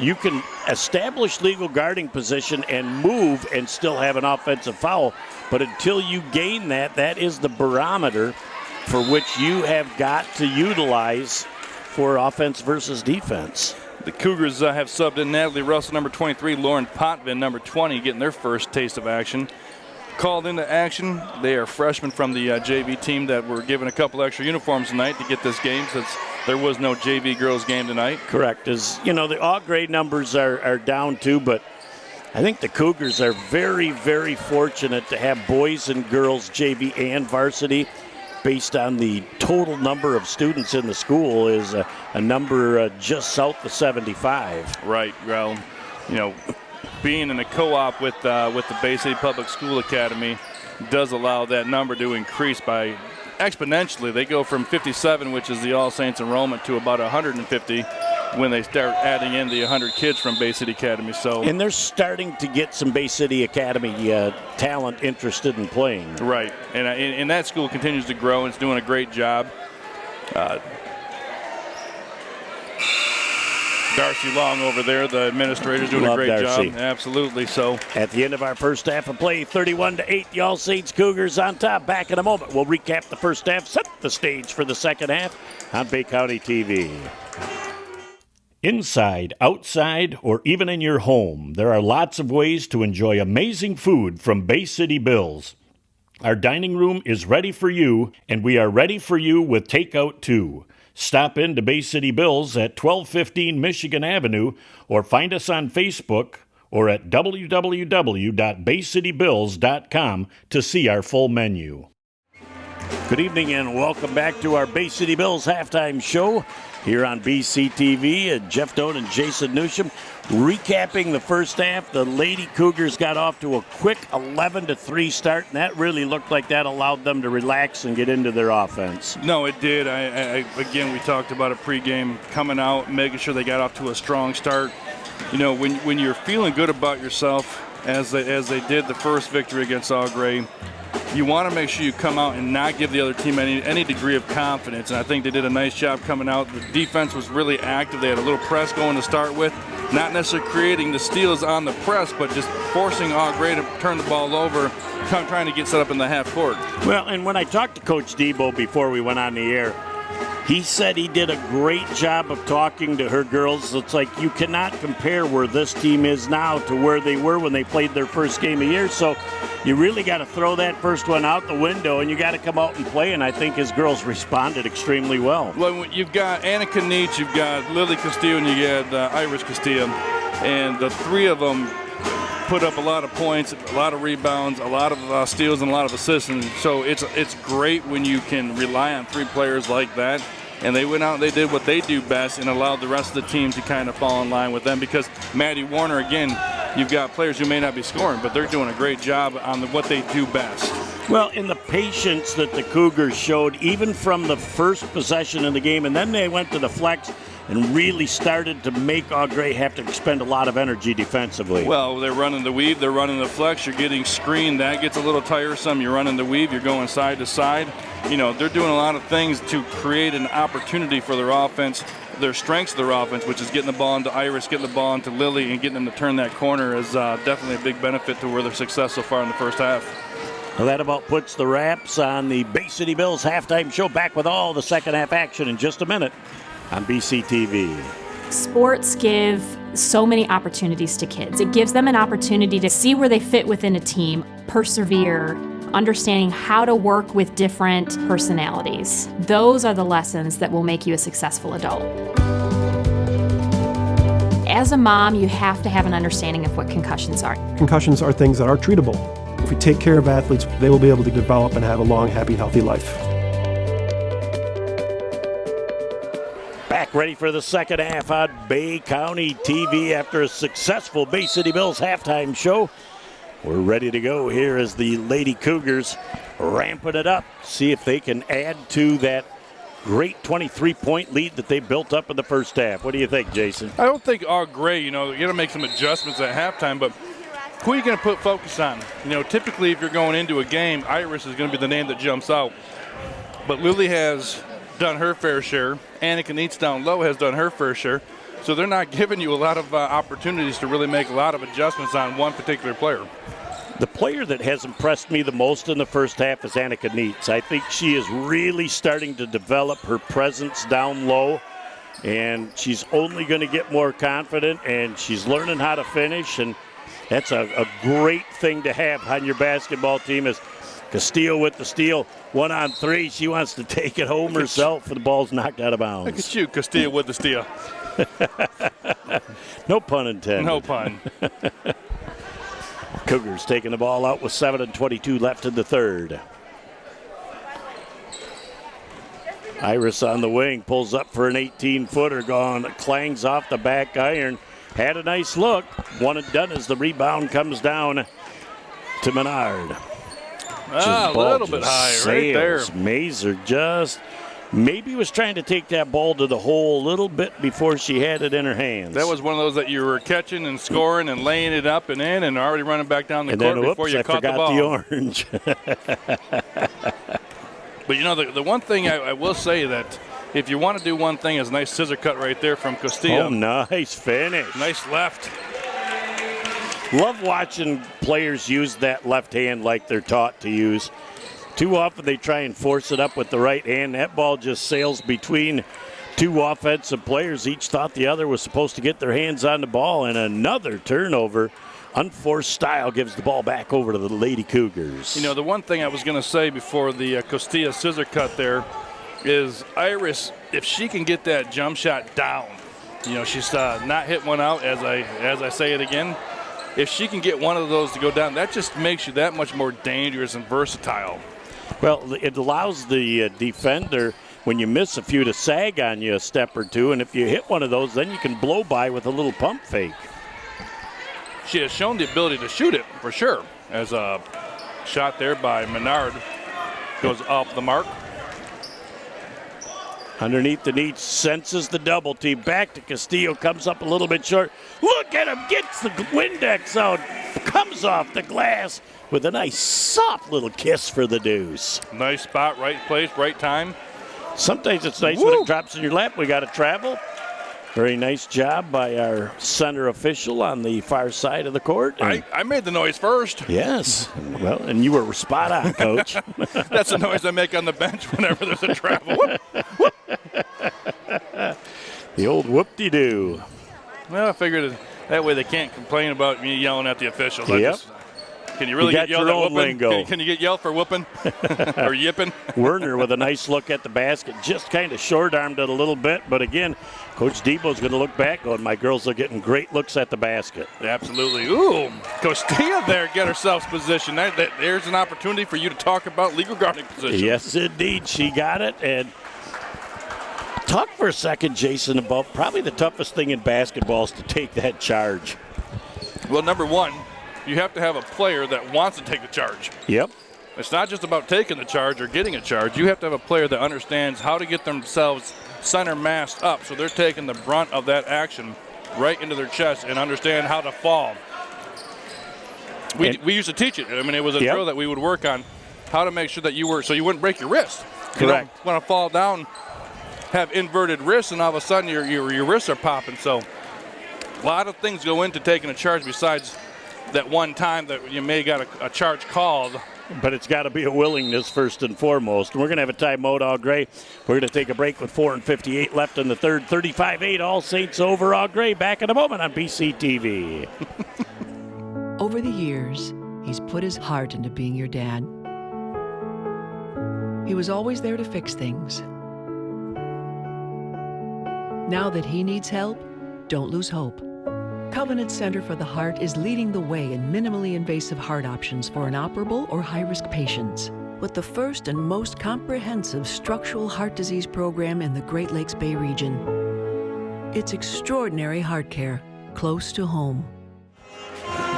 You can establish legal guarding position and move and still have an offensive foul. But until you gain that is the barometer for which you have got to utilize for offense versus defense. The Cougars have subbed in Natalie Russell, number 23, Lauren Potvin, number 20, getting their first taste of action. Called into action, they are freshmen from the JV team that were given a couple extra uniforms tonight to get this game, since there was no JV girls game tonight. Correct. As you know, the all grade numbers are down too, but I think the Cougars are very, very fortunate to have boys and girls JV and varsity. Based on the total number of students in the school is a number just south of 75. Right. Well, you know, being in a co-op with the Bay City Public School Academy does allow that number to increase by exponentially. They go from 57, which is the All Saints enrollment, to about 150 when they start adding in the 100 kids from Bay City Academy. So, and they're starting to get some Bay City Academy talent interested in playing. Right, and that school continues to grow and it's doing a great job. Darcy Long over there, the administrator, is doing a great job. Absolutely. So at the end of our first half of play, 31-8, the All Saints Cougars on top. Back in a moment. We'll recap the first half, set the stage for the second half on Bay County TV. Inside, outside, or even in your home, there are lots of ways to enjoy amazing food from Bay City Bills. Our dining room is ready for you, and we are ready for you with takeout too. Stop in to Bay City Bills at 1215 Michigan Avenue, or find us on Facebook or at www.baycitybills.com to see our full menu. Good evening and welcome back to our Bay City Bills halftime show here on BCTV. Jeff Doan and Jason Newsham recapping the first half. The Lady Cougars got off to a quick 11-3 start, and that really looked like that allowed them to relax and get into their offense. No, it did. Again, we talked about a pregame coming out, making sure they got off to a strong start. You know, when you're feeling good about yourself, as they did the first victory against Au Gres, you want to make sure you come out and not give the other team any degree of confidence. And I think they did a nice job coming out. The defense was really active. They had a little press going to start with, not necessarily creating the steals on the press, but just forcing Au Gres to turn the ball over, trying to get set up in the half court. Well, and when I talked to Coach Debo before we went on the air, he said he did a great job of talking to her girls. It's like you cannot compare where this team is now to where they were when they played their first game of the year. So you really got to throw that first one out the window, and you got to come out and play, and I think his girls responded extremely well. Well, you've got Annika Nietzsche, you've got Lily Castillo, and you got Iris Castillo, and the three of them put up a lot of points, a lot of rebounds, a lot of steals, and a lot of assists. And so it's great when you can rely on three players like that. And they went out and they did what they do best and allowed the rest of the team to kind of fall in line with them, because Maddie Warner, again, you've got players who may not be scoring, but they're doing a great job on what they do best. Well, in the patience that the Cougars showed, even from the first possession in the game, and then they went to the flex and really started to make Au Gres have to expend a lot of energy defensively. Well, they're running the weave, they're running the flex, you're getting screened, that gets a little tiresome. You're running the weave, you're going side to side. You know, they're doing a lot of things to create an opportunity for their offense, their strengths of their offense, which is getting the ball into Iris, getting the ball into Lily, and getting them to turn that corner is definitely a big benefit to where their success so far in the first half. Well, that about puts the wraps on the Bay City Bills halftime show. Back with all the second half action in just a minute on BCTV. Sports give so many opportunities to kids. It gives them an opportunity to see where they fit within a team, persevere, understanding how to work with different personalities. Those are the lessons that will make you a successful adult. As a mom, you have to have an understanding of what concussions are. Concussions are things that are treatable. If we take care of athletes, they will be able to develop and have a long, happy, healthy life. Back ready for the second half on Bay County TV after a successful Bay City Bills halftime show. We're ready to go here as the Lady Cougars ramping it up. See if they can add to that great 23-point lead that they built up in the first half. What do you think, Jason? I don't think Au Gres, you're going to make some adjustments at halftime, but who are you going to put focus on? Typically if you're going into a game, Iris is going to be the name that jumps out. But Lily has done her fair share. Annika Nietzsche down low has done her fair share. So they're not giving you a lot of opportunities to really make a lot of adjustments on one particular player. The player that has impressed me the most in the first half is Annika Nietzsche. I think she is really starting to develop her presence down low. and she's only going to get more confident, and she's learning how to finish, and that's a great thing to have on your basketball team. Is Castillo with the steal, 1-on-3. She wants to take it home herself, and the ball's knocked out of bounds. Look at you, Castillo with the steal. No pun intended. No pun. Cougars taking the ball out with 7:22 left in the third. Iris on the wing, pulls up for an 18-footer, gone, clangs off the back iron. Had a nice look. One and done as the rebound comes down to Menard. A little bit high right there. Mazer just maybe was trying to take that ball to the hole a little bit before she had it in her hands. That was one of those that you were catching and scoring and laying it up and in and already running back down the court before you caught the ball. The orange. But, you know, the one thing I will say that if you want to do one thing is a nice scissor cut right there from Castillo. Oh, nice finish. Nice left. Love watching players use that left hand like they're taught to use. Too often they try and force it up with the right hand. That ball just sails between two offensive players. Each thought the other was supposed to get their hands on the ball, and another turnover. Unforced style gives the ball back over to the Lady Cougars. You know, the one thing I was going to say before the Costilla scissor cut there is Iris, if she can get that jump shot down, you know, she's not hitting one out, as I say it again. If she can get one of those to go down, that just makes you that much more dangerous and versatile. Well, it allows the defender, when you miss a few, to sag on you a step or two, and if you hit one of those, then you can blow by with a little pump fake. She has shown the ability to shoot it, for sure, as a shot there by Menard goes off the mark. Underneath the knee, senses the double team. Back to Castillo, comes up a little bit short. Look at him, gets the Windex out, comes off the glass with a nice soft little kiss for the deuce. Nice spot, right place, right time. Sometimes it's nice when it drops in your lap. We got to travel. Very nice job by our center official on the far side of the court. I made the noise first. Yes. Well, and you were spot on, Coach. That's the noise I make on the bench whenever there's a travel. The old whoop-de-doo. Well, I figured that way they can't complain about me yelling at the officials. Yep. Can you really get yelled at whooping? Lingo. Can you get yelled for whooping or yipping? Werner with a nice look at the basket. Just kind of short-armed it a little bit. But, again, Coach Debo's going to look back going, my girls are getting great looks at the basket. Absolutely. Ooh, Costilla there get herself positioned. There's an opportunity for you to talk about legal guarding position. Yes, indeed. She got it. And talk for a second, Jason, about probably the toughest thing in basketball is to take that charge. Well, number one, you have to have a player that wants to take the charge. Yep. It's not just about taking the charge or getting a charge. You have to have a player that understands how to get themselves center massed up so they're taking the brunt of that action right into their chest and understand how to fall. We used to teach it. I mean, it was a drill that we would work on, how to make sure that you wouldn't break your wrist. Correct. You don't want to fall down, have inverted wrists, and all of a sudden your wrists are popping. So a lot of things go into taking a charge besides that one time that you may got a charge called. But it's got to be a willingness first and foremost. We're going to have a timeout, All Gray. We're going to take a break with 4:58 left in the third. 35-8, All Saints over, All Gray. Back in a moment on BCTV. Over the years, he's put his heart into being your dad. He was always there to fix things. Now that he needs help, don't lose hope. Covenant Center for the Heart is leading the way in minimally invasive heart options for inoperable or high-risk patients. With the first and most comprehensive structural heart disease program in the Great Lakes Bay region. It's extraordinary heart care, close to home.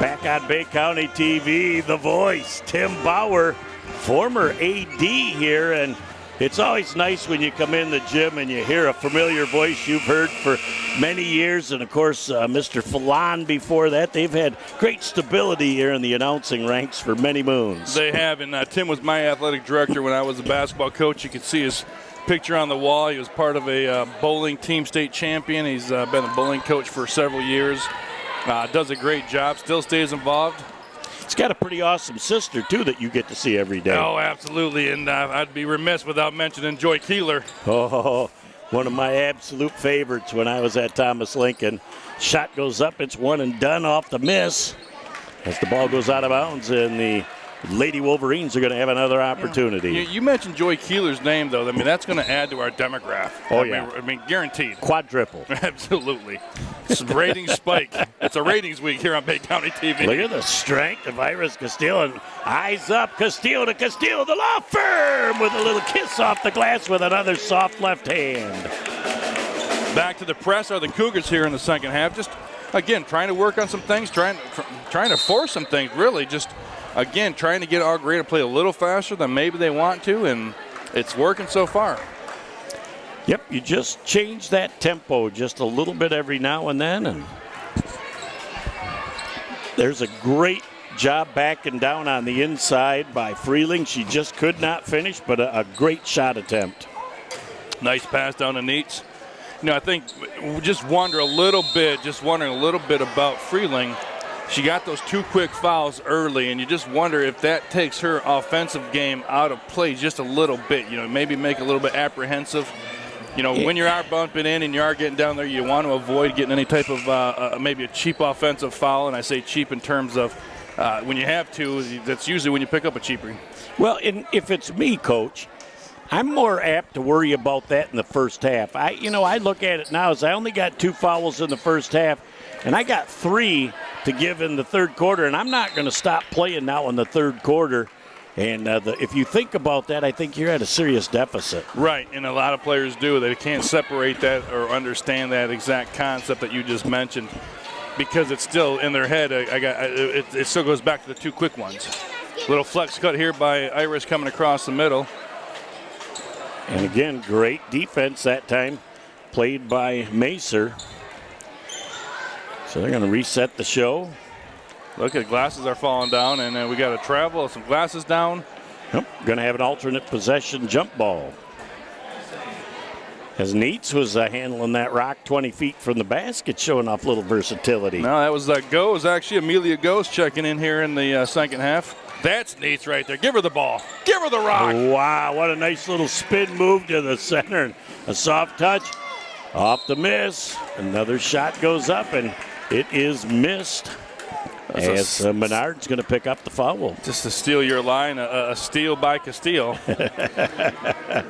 Back on Bay County TV, The Voice, Tim Bauer, former AD here, and it's always nice when you come in the gym and you hear a familiar voice you've heard for many years. And, of course, Mr. Falon before that. They've had great stability here in the announcing ranks for many moons. They have, and Tim was my athletic director when I was a basketball coach. You could see his picture on the wall. He was part of a bowling team state champion. He's been a bowling coach for several years. Does a great job, still stays involved. He's got a pretty awesome sister, too, that you get to see every day. Oh, absolutely, and I'd be remiss without mentioning Joy Keeler. Oh, one of my absolute favorites when I was at Thomas Lincoln. Shot goes up, it's one and done off the miss as the ball goes out of bounds, and the Lady Wolverines are going to have another opportunity. You mentioned Joy Keeler's name, though. I mean, that's going to add to our demographic. Oh, yeah. I mean, guaranteed. Quadruple. Absolutely. It's a ratings spike. It's a ratings week here on Bay County TV. Look at the strength of Iris Castile, and eyes up, Castile to Castile, the law firm, with a little kiss off the glass with another soft left hand. Back to the press are the Cougars here in the second half. Just, again, trying to work on some things, trying to force some things, really. Just, again, trying to get our grade to play a little faster than maybe they want to, and it's working so far. Yep, you just change that tempo just a little bit every now and then, and there's a great job backing down on the inside by Freeling. She just could not finish, but a great shot attempt. Nice pass down to Neitz. You know, I think we just wondering a little bit about Freeling. She got those 2 quick fouls early, and you just wonder if that takes her offensive game out of play just a little bit. You know, maybe make a little bit apprehensive. You know, when you are bumping in and you are getting down there, you want to avoid getting any type of maybe a cheap offensive foul. And I say cheap in terms of when you have to, that's usually when you pick up a cheaper. Well, if it's me, Coach, I'm more apt to worry about that in the first half. I look at it now as I only got 2 fouls in the first half, and I got 3 to give in the third quarter, and I'm not going to stop playing now in the third quarter. And if you think about that, I think you're at a serious deficit. Right, and a lot of players do. They can't separate that or understand that exact concept that you just mentioned because it's still in their head. It still goes back to the 2 quick ones. Little flex cut here by Iris coming across the middle. And again, great defense that time, played by Macer. So they're going to reset the show. Look at glasses are falling down, and then we got to travel some glasses down. Yep, going to have an alternate possession jump ball. As Neitz was handling that rock 20 feet from the basket, showing off a little versatility. No, that was Go. It was actually Amelia Goes checking in here in the second half. That's Neitz right there. Give her the ball. Give her the rock. Wow, what a nice little spin move to the center. A soft touch off the miss. Another shot goes up, and it is missed. As Menard's going to pick up the foul. Just to steal your line, a steal by Castile.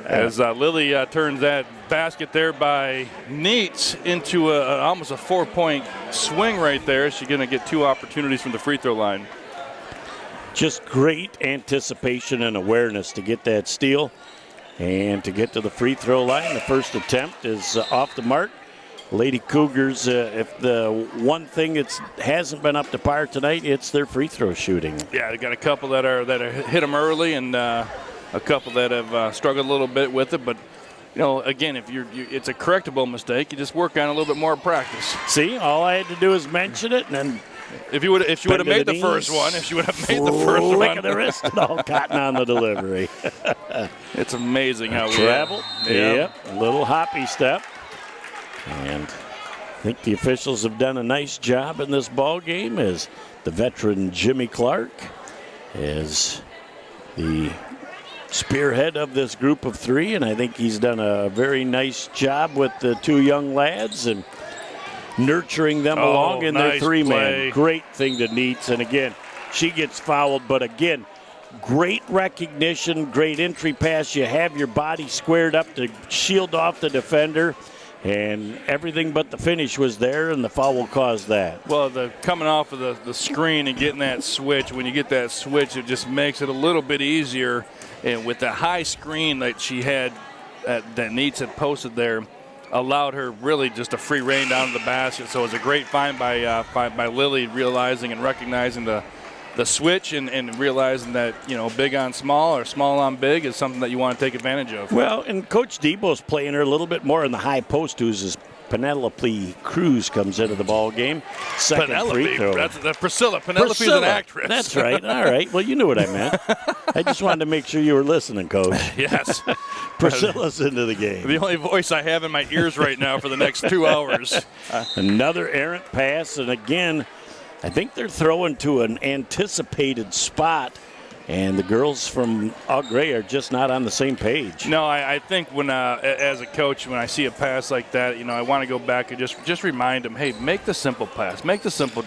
As Lily turns that basket there by Neitz into almost a 4-point swing right there. She's going to get 2 opportunities from the free throw line. Just great anticipation and awareness to get that steal and to get to the free throw line. The first attempt is off the mark. Lady Cougars, if the one thing that hasn't been up to par tonight, it's their free throw shooting. Yeah, they got a couple that are hit them early, and a couple that have struggled a little bit with it. But you know, again, if it's a correctable mistake, you just work on a little bit more practice. See, all I had to do is mention it, and then if she would have made the first one, flick of the wrist and all cotton on the delivery. It's amazing how we travel. Yep, a little hoppy step. And I think the officials have done a nice job in this ball game as the veteran Jimmy Clark is the spearhead of this group of 3, and I think he's done a very nice job with the 2 young lads and nurturing them along in their 3-man. Great thing to Neitz, and again, she gets fouled, but again, great recognition, great entry pass. You have your body squared up to shield off the defender. And everything but the finish was there, and the foul caused that. Well, coming off of the screen and getting that switch, when you get that switch, it just makes it a little bit easier. And with the high screen that she had, that Neitz had posted there, allowed her really just a free rein down to the basket. So it was a great find by Lily, realizing and recognizing the switch and realizing that, you know, big on small or small on big is something that you want to take advantage of. Well, and Coach Debo's playing her a little bit more in the high post, who's Penelope Cruz comes into the ball game. Second free throw. That's Priscilla. Penelope's an actress. That's right. All right. Well, you knew what I meant. I just wanted to make sure you were listening, Coach. Yes. Priscilla's into the game. The only voice I have in my ears right now for the next 2 hours. Another errant pass, and again, I think they're throwing to an anticipated spot And the girls from Au Gres are just not on the same page. No, I think when as a coach, when I see a pass like that, I want to go back and just remind them, hey, make the simple pass. Make the simple.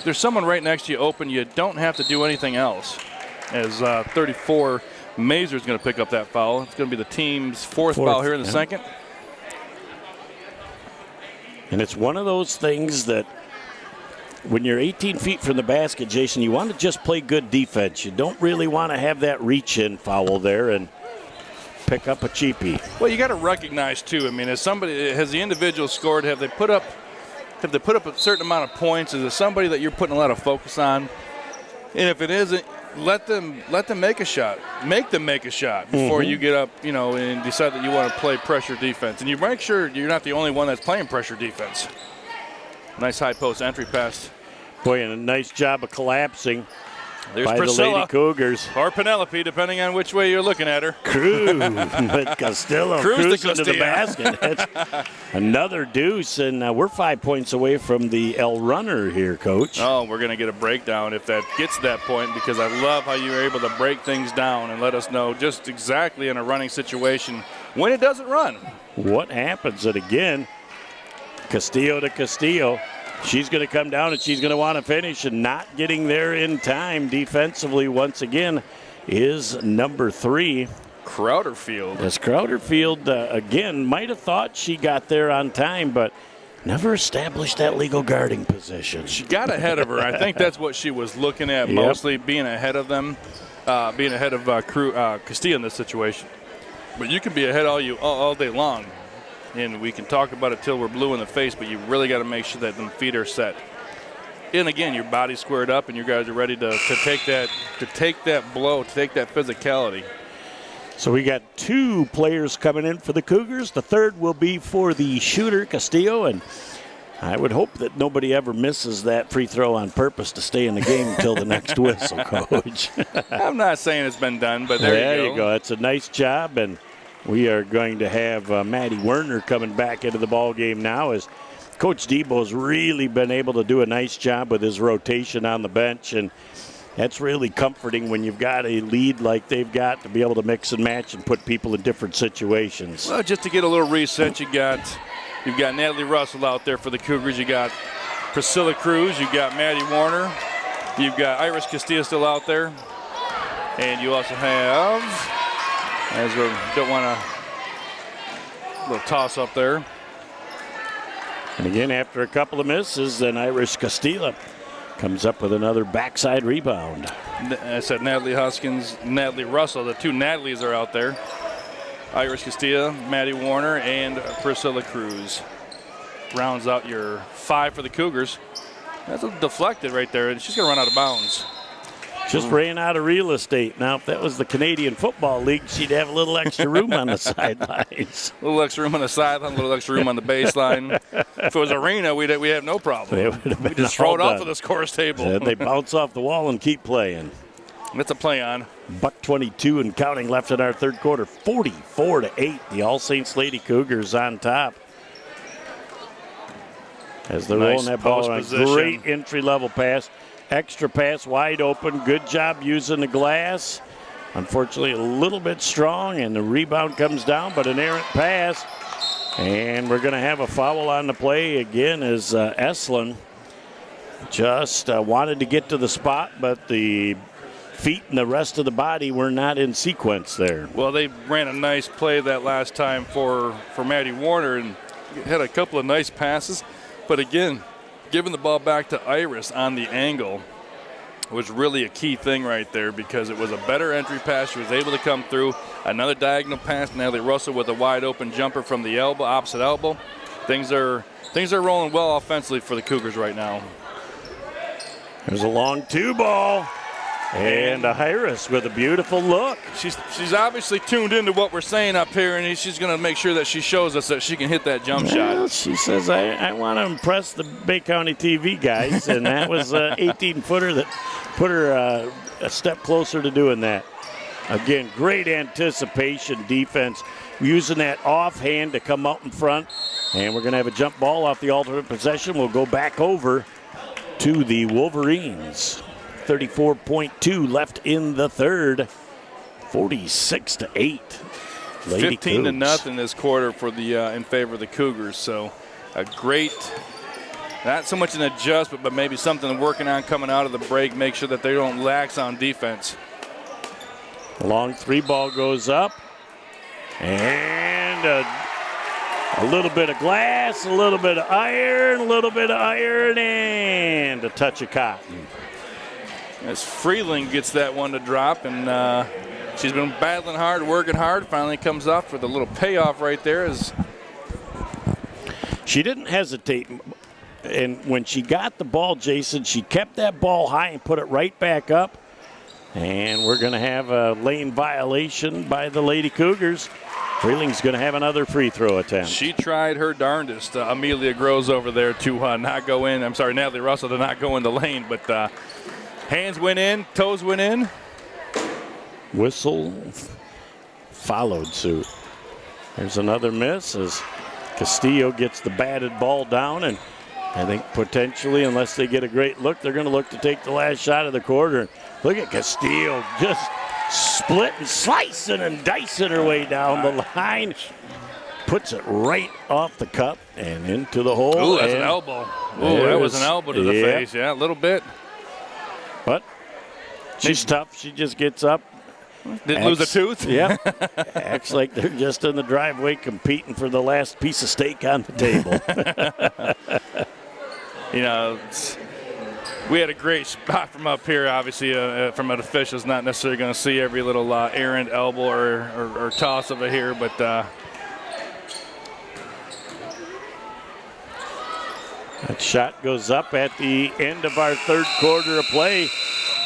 There's someone right next to you open. You don't have to do anything else. As 34, Mazur's going to pick up that foul. It's going to be the team's fourth foul here in the second. And it's one of those things that when you're 18 feet from the basket, Jason, you want to just play good defense. You don't really want to have that reach-in foul there and pick up a cheapie. Well, you got to recognize, too, has the individual scored? Have they put up a certain amount of points? Is it somebody that you're putting a lot of focus on? And if it isn't, let them make a shot. Make them make a shot before you get up, and decide that you want to play pressure defense. And you make sure you're not the only one that's playing pressure defense. Nice high post entry pass. Boy, and a nice job of collapsing There's by Priscilla, the Lady Cougars. Or Penelope, depending on which way you're looking at her. Cruz, but Castillo cruising to the basket. That's another deuce, and we're 5 points away from the L runner here, Coach. Oh, we're going to get a breakdown if that gets to that point, because I love how you're able to break things down and let us know just exactly in a running situation when it doesn't run. What happens? And again, Castillo to Castillo. She's going to come down and she's going to want to finish, and not getting there in time defensively once again is number 3. Crowderfield. As Crowderfield, again, might have thought she got there on time, but never established that legal guarding position. She got ahead of her. I think that's what she was looking at mostly, being ahead of them, being ahead of Castillo in this situation. But you can be ahead all day long. And we can talk about it till we're blue in the face, but you really got to make sure that them feet are set. And again, your body's squared up, and you guys are ready to take that blow, to take that physicality. So we got 2 players coming in for the Cougars. The third will be for the shooter, Castillo, and I would hope that nobody ever misses that free throw on purpose to stay in the game until the next whistle, Coach. I'm not saying it's been done, but there you go. It's a nice job, and we are going to have Maddie Werner coming back into the ball game now, as Coach Debo's really been able to do a nice job with his rotation on the bench, and that's really comforting when you've got a lead like they've got, to be able to mix and match and put people in different situations. Well, just to get a little reset, you've got Natalie Russell out there for the Cougars. You got Priscilla Cruz. You got Maddie Warner. You've got Iris Castillo still out there, and you also have, as we don't want a little toss up there. And again, after a couple of misses, then Iris Castillo comes up with another backside rebound. I said Natalie Huskins, Natalie Russell. The 2 Natalies are out there. Iris Castillo, Maddie Warner, and Priscilla Cruz. Rounds out your 5 for the Cougars. That's deflected right there, and she's going to run out of bounds. Just ran out of real estate. Now, if that was the Canadian Football League, she'd have a little extra room on the sidelines. A little extra room on the sideline, a little extra room on the baseline. If it was arena, we'd have no problem. We just throw it off of the scores table. And they bounce off the wall and keep playing. It's a play on. Buck 22 and counting left in our third quarter. 44-8. The All Saints Lady Cougars on top. As they're rolling that ball on a great entry-level pass. Extra pass, wide open. Good job using the glass. Unfortunately, a little bit strong, and the rebound comes down, but an errant pass. And we're going to have a foul on the play again, as Eslin just wanted to get to the spot, but the feet and the rest of the body were not in sequence there. Well, they ran a nice play that last time for Maddie Warner and had a couple of nice passes. But again, giving the ball back to Iris on the angle was really a key thing right there, because it was a better entry pass. She was able to come through. Another diagonal pass, Natalie Russell with a wide open jumper from the elbow, opposite elbow. Things are rolling well offensively for the Cougars right now. There's a long 2 ball. And Iris with a beautiful look. She's obviously tuned into what we're saying up here, and she's going to make sure that she shows us that she can hit that jump shot. She says, I want to impress the Bay County TV guys, and that was an 18-footer that put her a step closer to doing that. Again, great anticipation defense, using that offhand to come out in front, and we're going to have a jump ball off the alternate possession. We'll go back over to the Wolverines. 34.2 left in the third. 46-8. 15-0 this quarter for the in favor of the Cougars. So a great, not so much an adjustment, but maybe something working on coming out of the break. Make sure that they don't lax on defense. Long three ball goes up. And a little bit of glass, a little bit of iron, and a touch of cotton. As Freeling gets that one to drop, and she's been battling hard, working hard, finally comes off with a little payoff right there. She didn't hesitate, and when she got the ball, Jason, she kept that ball high and put it right back up. And we're going to have a lane violation by the Lady Cougars. Freeling's going to have another free throw attempt. She tried her darndest. Amelia Groves over there to not go in. I'm sorry, Natalie Russell to not go in the lane, but hands went in, toes went in. Whistle followed suit. There's another miss as Castillo gets the batted ball down, and I think potentially, unless they get a great look, they're going to look to take the last shot of the quarter. Look at Castillo just splitting, slicing, and dicing her way down the line. Puts it right off the cup and into the hole. Ooh, that's an elbow. Ooh, that was an elbow to the face. Yeah, a little bit. But she's tough. She just gets up. Didn't lose a tooth? Yeah. Acts like they're just in the driveway competing for the last piece of steak on the table. You know, we had a great spot from up here. Obviously, from an official's not necessarily going to see every little errant elbow or toss of it here, but that shot goes up at the end of our third quarter of play.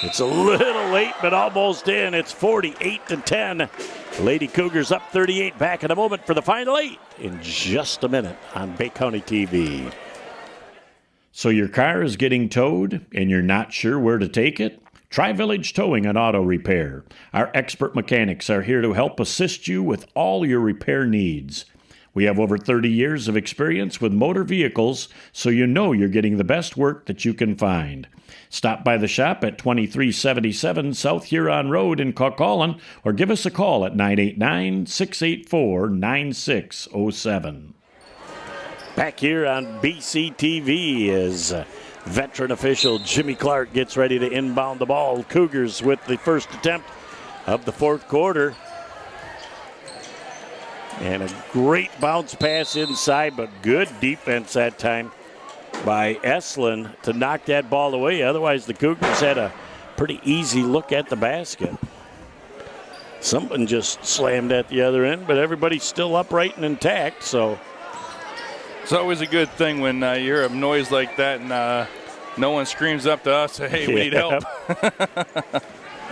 It's a little late, but almost in. It's 48-10. Lady Cougars up 38. Back in a moment for the final 8 in just a minute on Bay County TV. So your car is getting towed and you're not sure where to take it? Try Village Towing and Auto Repair. Our expert mechanics are here to help assist you with all your repair needs. We have over 30 years of experience with motor vehicles, so you know you're getting the best work that you can find. Stop by the shop at 2377 South Huron Road in Caucaulin or give us a call at 989-684-9607. Back here on BCTV as veteran official Jimmy Clark gets ready to inbound the ball. Cougars with the first attempt of the fourth quarter. And a great bounce pass inside, but good defense that time by Eslin to knock that ball away. Otherwise, the Cougars had a pretty easy look at the basket. Something just slammed at the other end, but everybody's still upright and intact, so. It's always a good thing when you hear a noise like that and no one screams up to us, hey, we need help.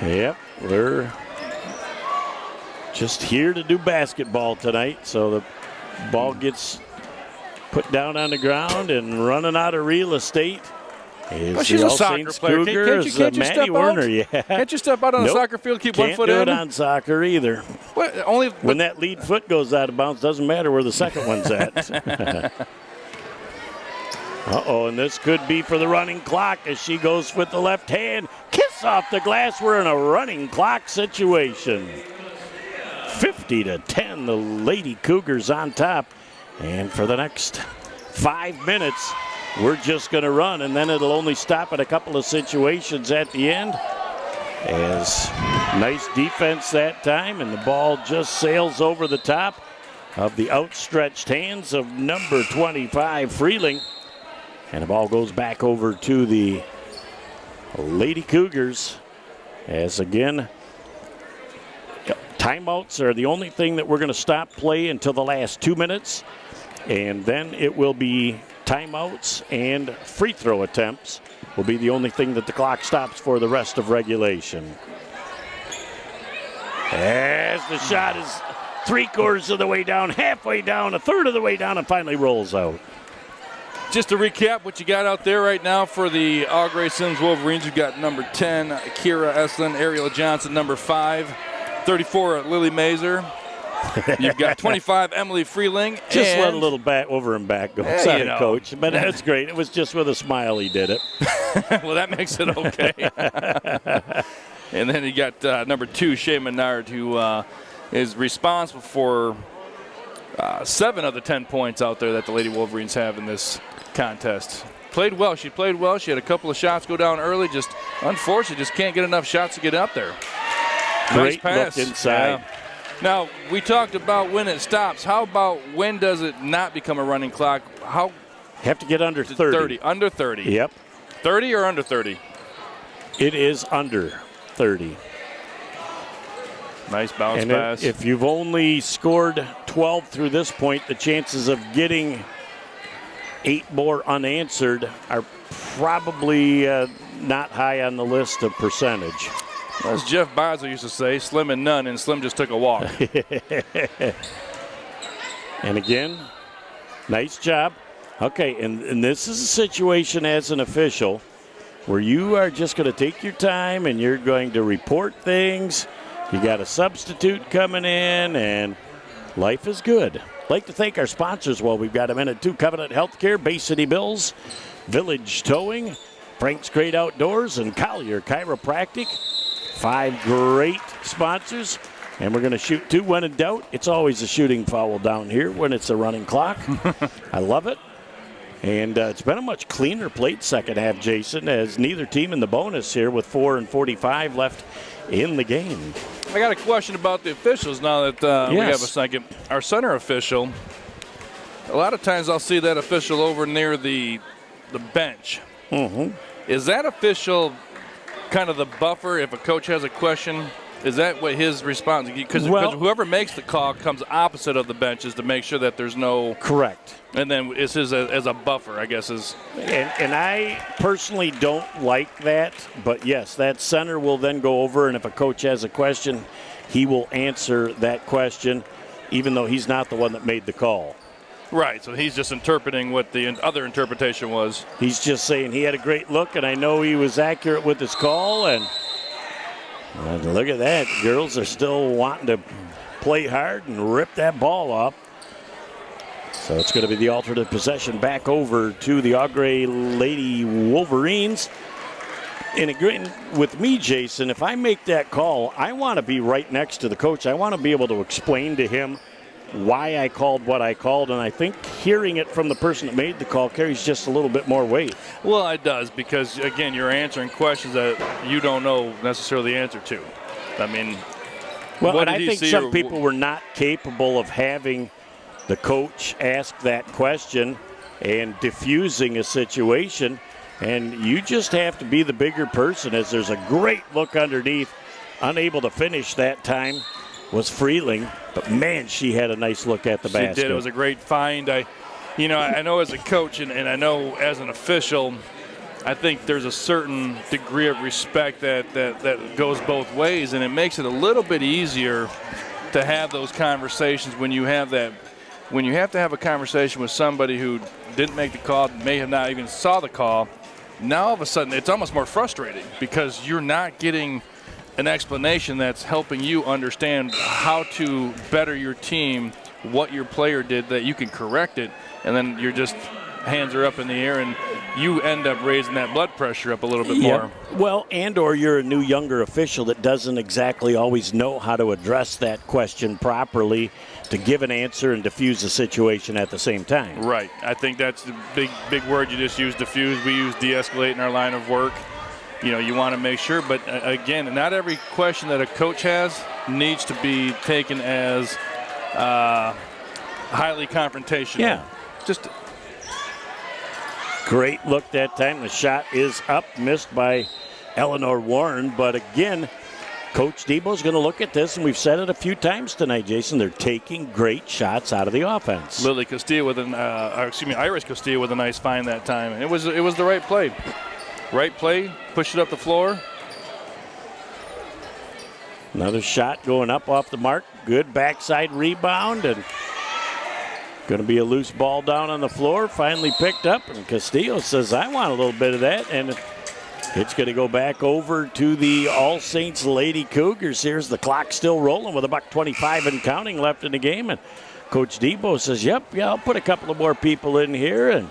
Yep, we're just here to do basketball tonight. So the ball gets put down on the ground and running out of real estate. Well, she's a soccer player. Can't you step Werner, out? Yeah. Can't you step out on a soccer field, keep one foot in? Can't do it on soccer either. What? When that lead foot goes out of bounds, doesn't matter where the second one's at. Uh-oh, and this could be for the running clock as she goes with the left hand. Kiss off the glass. We're in a running clock situation. 50-10, the Lady Cougars on top. And for the next 5 minutes, we're just going to run, and then it'll only stop at a couple of situations at the end. As nice defense that time, and the ball just sails over the top of the outstretched hands of number 25, Freeling. And the ball goes back over to the Lady Cougars. As again, timeouts are the only thing that we're going to stop play until the last 2 minutes. And then it will be timeouts and free throw attempts will be the only thing that the clock stops for the rest of regulation. As the shot is 3/4 of the way down, halfway down, a third of the way down, and finally rolls out. Just to recap what you got out there right now for the All Gres-Sims Wolverines, you've got number 10, Kira Eslin, Ariel Johnson, number 5, 34, Lily Mazer, You've got 25, Emily Freeling. Just and let a little back over and back go. Yeah, Sorry, you know. Coach. But that's great. It was just with a smile he did it. Well, that makes it okay. And then you got number 2, Shea Menard, who is responsible for 7 of the 10 points out there that the Lady Wolverines have in this contest. Played well. She played well. She had a couple of shots go down early. Just unfortunately, just can't get enough shots to get up there. Great Nice pass. look inside. Yeah. Now, we talked about when it stops. How about when does it not become a running clock? How Have to get under 30. Under 30. Yep. 30 or under 30? It is under 30. Nice bounce And pass. if you've only scored 12 through this point, the chances of getting 8 more unanswered are probably not high on the list of percentage. As Jeff Bosler used to say, slim and none, and Slim just took a walk. And again, nice job. Okay, and this is a situation as an official where you are just going to take your time and you're going to report things. You got a substitute coming in, and life is good. I'd like to thank our sponsors while we've got a minute too. Covenant Healthcare, Bay City Bills, Village Towing, Frank's Great Outdoors, and Collier Chiropractic. 5 great sponsors, and we're going to shoot 2 when in doubt. It's always a shooting foul down here when it's a running clock. I love it. And it's been a much cleaner played second half, Jason, as neither team in the bonus here with 4:45 left in the game. I got a question about the officials now that we have a second. Our center official, a lot of times I'll see that official over near the bench. Mm-hmm. Is that official kind of the buffer if a coach has a question? Is that what his response? Because whoever makes the call comes opposite of the benches to make sure that there's no. Correct. And then it's his as a buffer, I guess is. And I personally don't like that, but yes, that center will then go over, and if a coach has a question, he will answer that question, even though he's not the one that made the call. Right, so he's just interpreting what the other interpretation was. He's just saying he had a great look, and I know he was accurate with his call, and look at that. Girls are still wanting to play hard and rip that ball up. So it's going to be the alternate possession back over to the Au-Gres Lady Wolverines. And agreeing with me, Jason, if I make that call, I want to be right next to the coach. I want to be able to explain to him why I called what I called, and I think hearing it from the person that made the call carries just a little bit more weight. Well, it does, because, again, you're answering questions that you don't know necessarily the answer to. I mean, well, and I think some people were not capable of having the coach ask that question and diffusing a situation, and you just have to be the bigger person, as there's a great look underneath. Unable to finish that time was Freeling, but man, she had a nice look at the basket. She did. It was a great find. I know as a coach and I know as an official, I think there's a certain degree of respect that goes both ways, and it makes it a little bit easier to have those conversations when you have that. When you have to have a conversation with somebody who didn't make the call, may have not even saw the call, now all of a sudden it's almost more frustrating because you're not getting an explanation that's helping you understand how to better your team, what your player did, that you can correct it, and then you're just hands are up in the air and you end up raising that blood pressure up a little bit more. Well, or you're a new younger official that doesn't exactly always know how to address that question properly to give an answer and diffuse the situation at the same time. Right. I think that's the big word you just used, diffuse. We use de-escalate in our line of work. You know, you want to make sure, but again, not every question that a coach has needs to be taken as highly confrontational. Yeah. Just great look that time. The shot is up, missed by Eleanor Warren, but again, Coach Debo's going to look at this, and we've said it a few times tonight, Jason. They're taking great shots out of the offense. Lily Castillo with Iris Castillo with a nice find that time. And it was the right play. Right play, push it up the floor. Another shot going up off the mark. Good backside rebound, and going to be a loose ball down on the floor. Finally picked up, and Castillo says, I want a little bit of that. And It's going to go back over to the All Saints Lady Cougars. Here's the clock still rolling with $1:25 and counting left in the game. And Coach Debo says, yep, yeah, I'll put a couple of more people in here and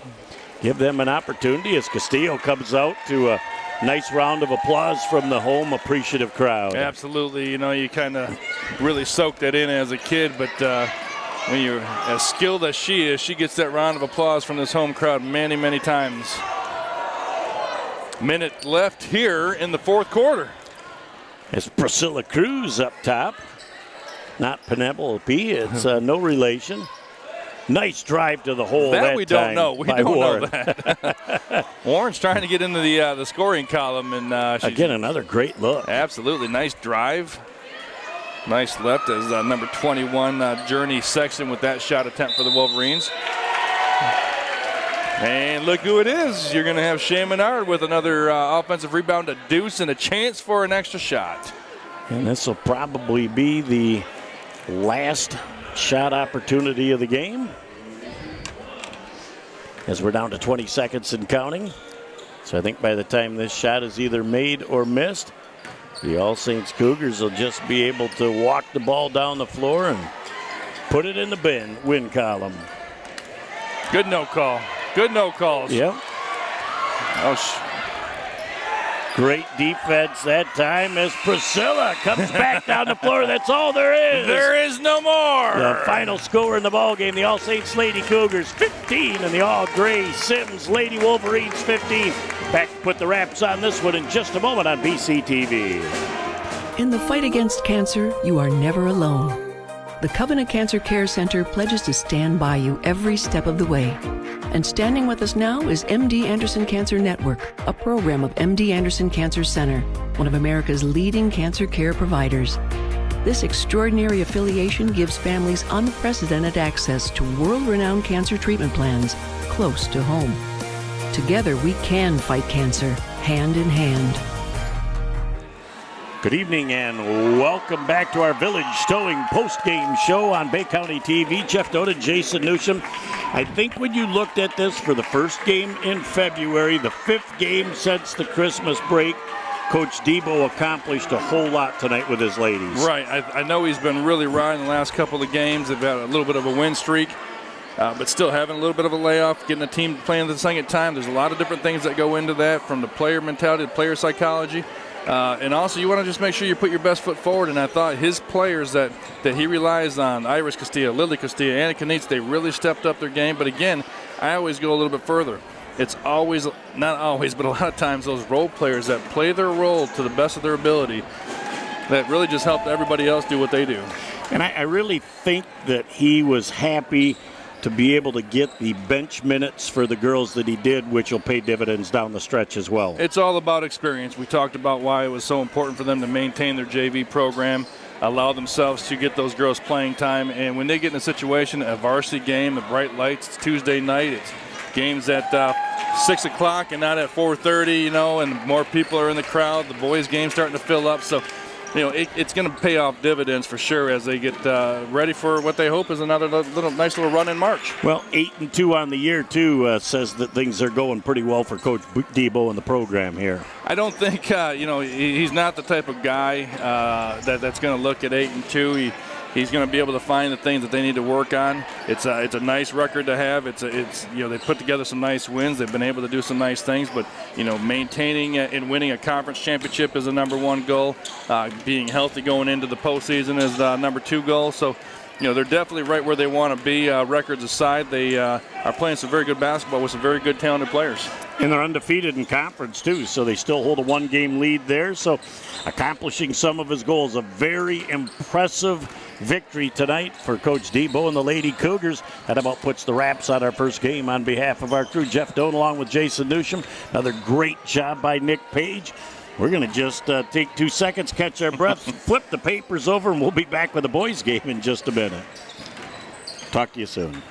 give them an opportunity as Castillo comes out to a nice round of applause from the home appreciative crowd. Absolutely. You know, you kind of really soak that in as a kid, but when you're as skilled as she is, she gets that round of applause from this home crowd many, many times. Minute left here in the fourth quarter. It's Priscilla Cruz up top. Not Penelope. It's no relation. Nice drive to the hole that we time don't know. We don't know that. Warren's trying to get into the scoring column. And again, another great look. Absolutely. Nice drive. Nice left as number 21, Journey Sexton with that shot attempt for the Wolverines. And look who it is. You're going to have Shea Menard with another offensive rebound, a deuce, and a chance for an extra shot. And this will probably be the last shot opportunity of the game, as we're down to 20 seconds and counting. So I think by the time this shot is either made or missed, the All Saints Cougars will just be able to walk the ball down the floor and put it in the win column. Good no call. Good no calls. Yep. Great defense that time as Priscilla comes back down the floor. That's all there is. There is no more. The final score in the ballgame, the All Saints Lady Cougars 15 and the All Gres-Sims Lady Wolverines 15. Back to put the wraps on this one in just a moment on BCTV. In the fight against cancer, you are never alone. The Covenant Cancer Care Center pledges to stand by you every step of the way. And standing with us now is MD Anderson Cancer Network, a program of MD Anderson Cancer Center, one of America's leading cancer care providers. This extraordinary affiliation gives families unprecedented access to world-renowned cancer treatment plans close to home. Together, we can fight cancer, hand in hand. Good evening and welcome back to our Village Towing post-game show on Bay County TV. Jeff Doden, Jason Newsom. I think when you looked at this for the first game in February, the fifth game since the Christmas break, Coach Debo accomplished a whole lot tonight with his ladies. Right. I know he's been really riding the last couple of games. They've had a little bit of a win streak, but still having a little bit of a layoff, getting the team playing the second time. There's a lot of different things that go into that, from the player mentality to player psychology. And also, you want to just make sure you put your best foot forward. And I thought his players that he relies on, Iris Castillo, Lily Castillo, Anna Kanitz, they really stepped up their game. But again, I always go a little bit further. It's always, not always, but a lot of times those role players that play their role to the best of their ability that really just help everybody else do what they do. And I really think that he was happy to be able to get the bench minutes for the girls that he did, which will pay dividends down the stretch as well. It's all about experience. We talked about why it was so important for them to maintain their JV program, allow themselves to get those girls playing time. And when they get in a situation, a varsity game, the bright lights, it's Tuesday night, it's games at 6 o'clock and not at 4:30, you know, and more people are in the crowd. The boys' game's starting to fill up. So, you know, it's going to pay off dividends for sure as they get ready for what they hope is another nice little run in March. Well, 8-2 on the year, too, says that things are going pretty well for Coach Debo and the program here. I don't think, he's not the type of guy that's going to look at 8-2. He's going to be able to find the things that they need to work on. It's a nice record to have. They put together some nice wins. They've been able to do some nice things, but maintaining and winning a conference championship is the number one goal. Being healthy going into the postseason is the number two goal. So, they're definitely right where they want to be. Records aside, they are playing some very good basketball with some very good, talented players. And they're undefeated in conference, too, so they still hold a one-game lead there. So accomplishing some of his goals, a very impressive victory tonight for Coach Debo and the Lady Cougars. That about puts the wraps on our first game. On behalf of our crew, Jeff Doan along with Jason Newsom. Another great job by Nick Page. We're going to just take 2 seconds, catch our breath, flip the papers over, and we'll be back with the boys' game in just a minute. Talk to you soon.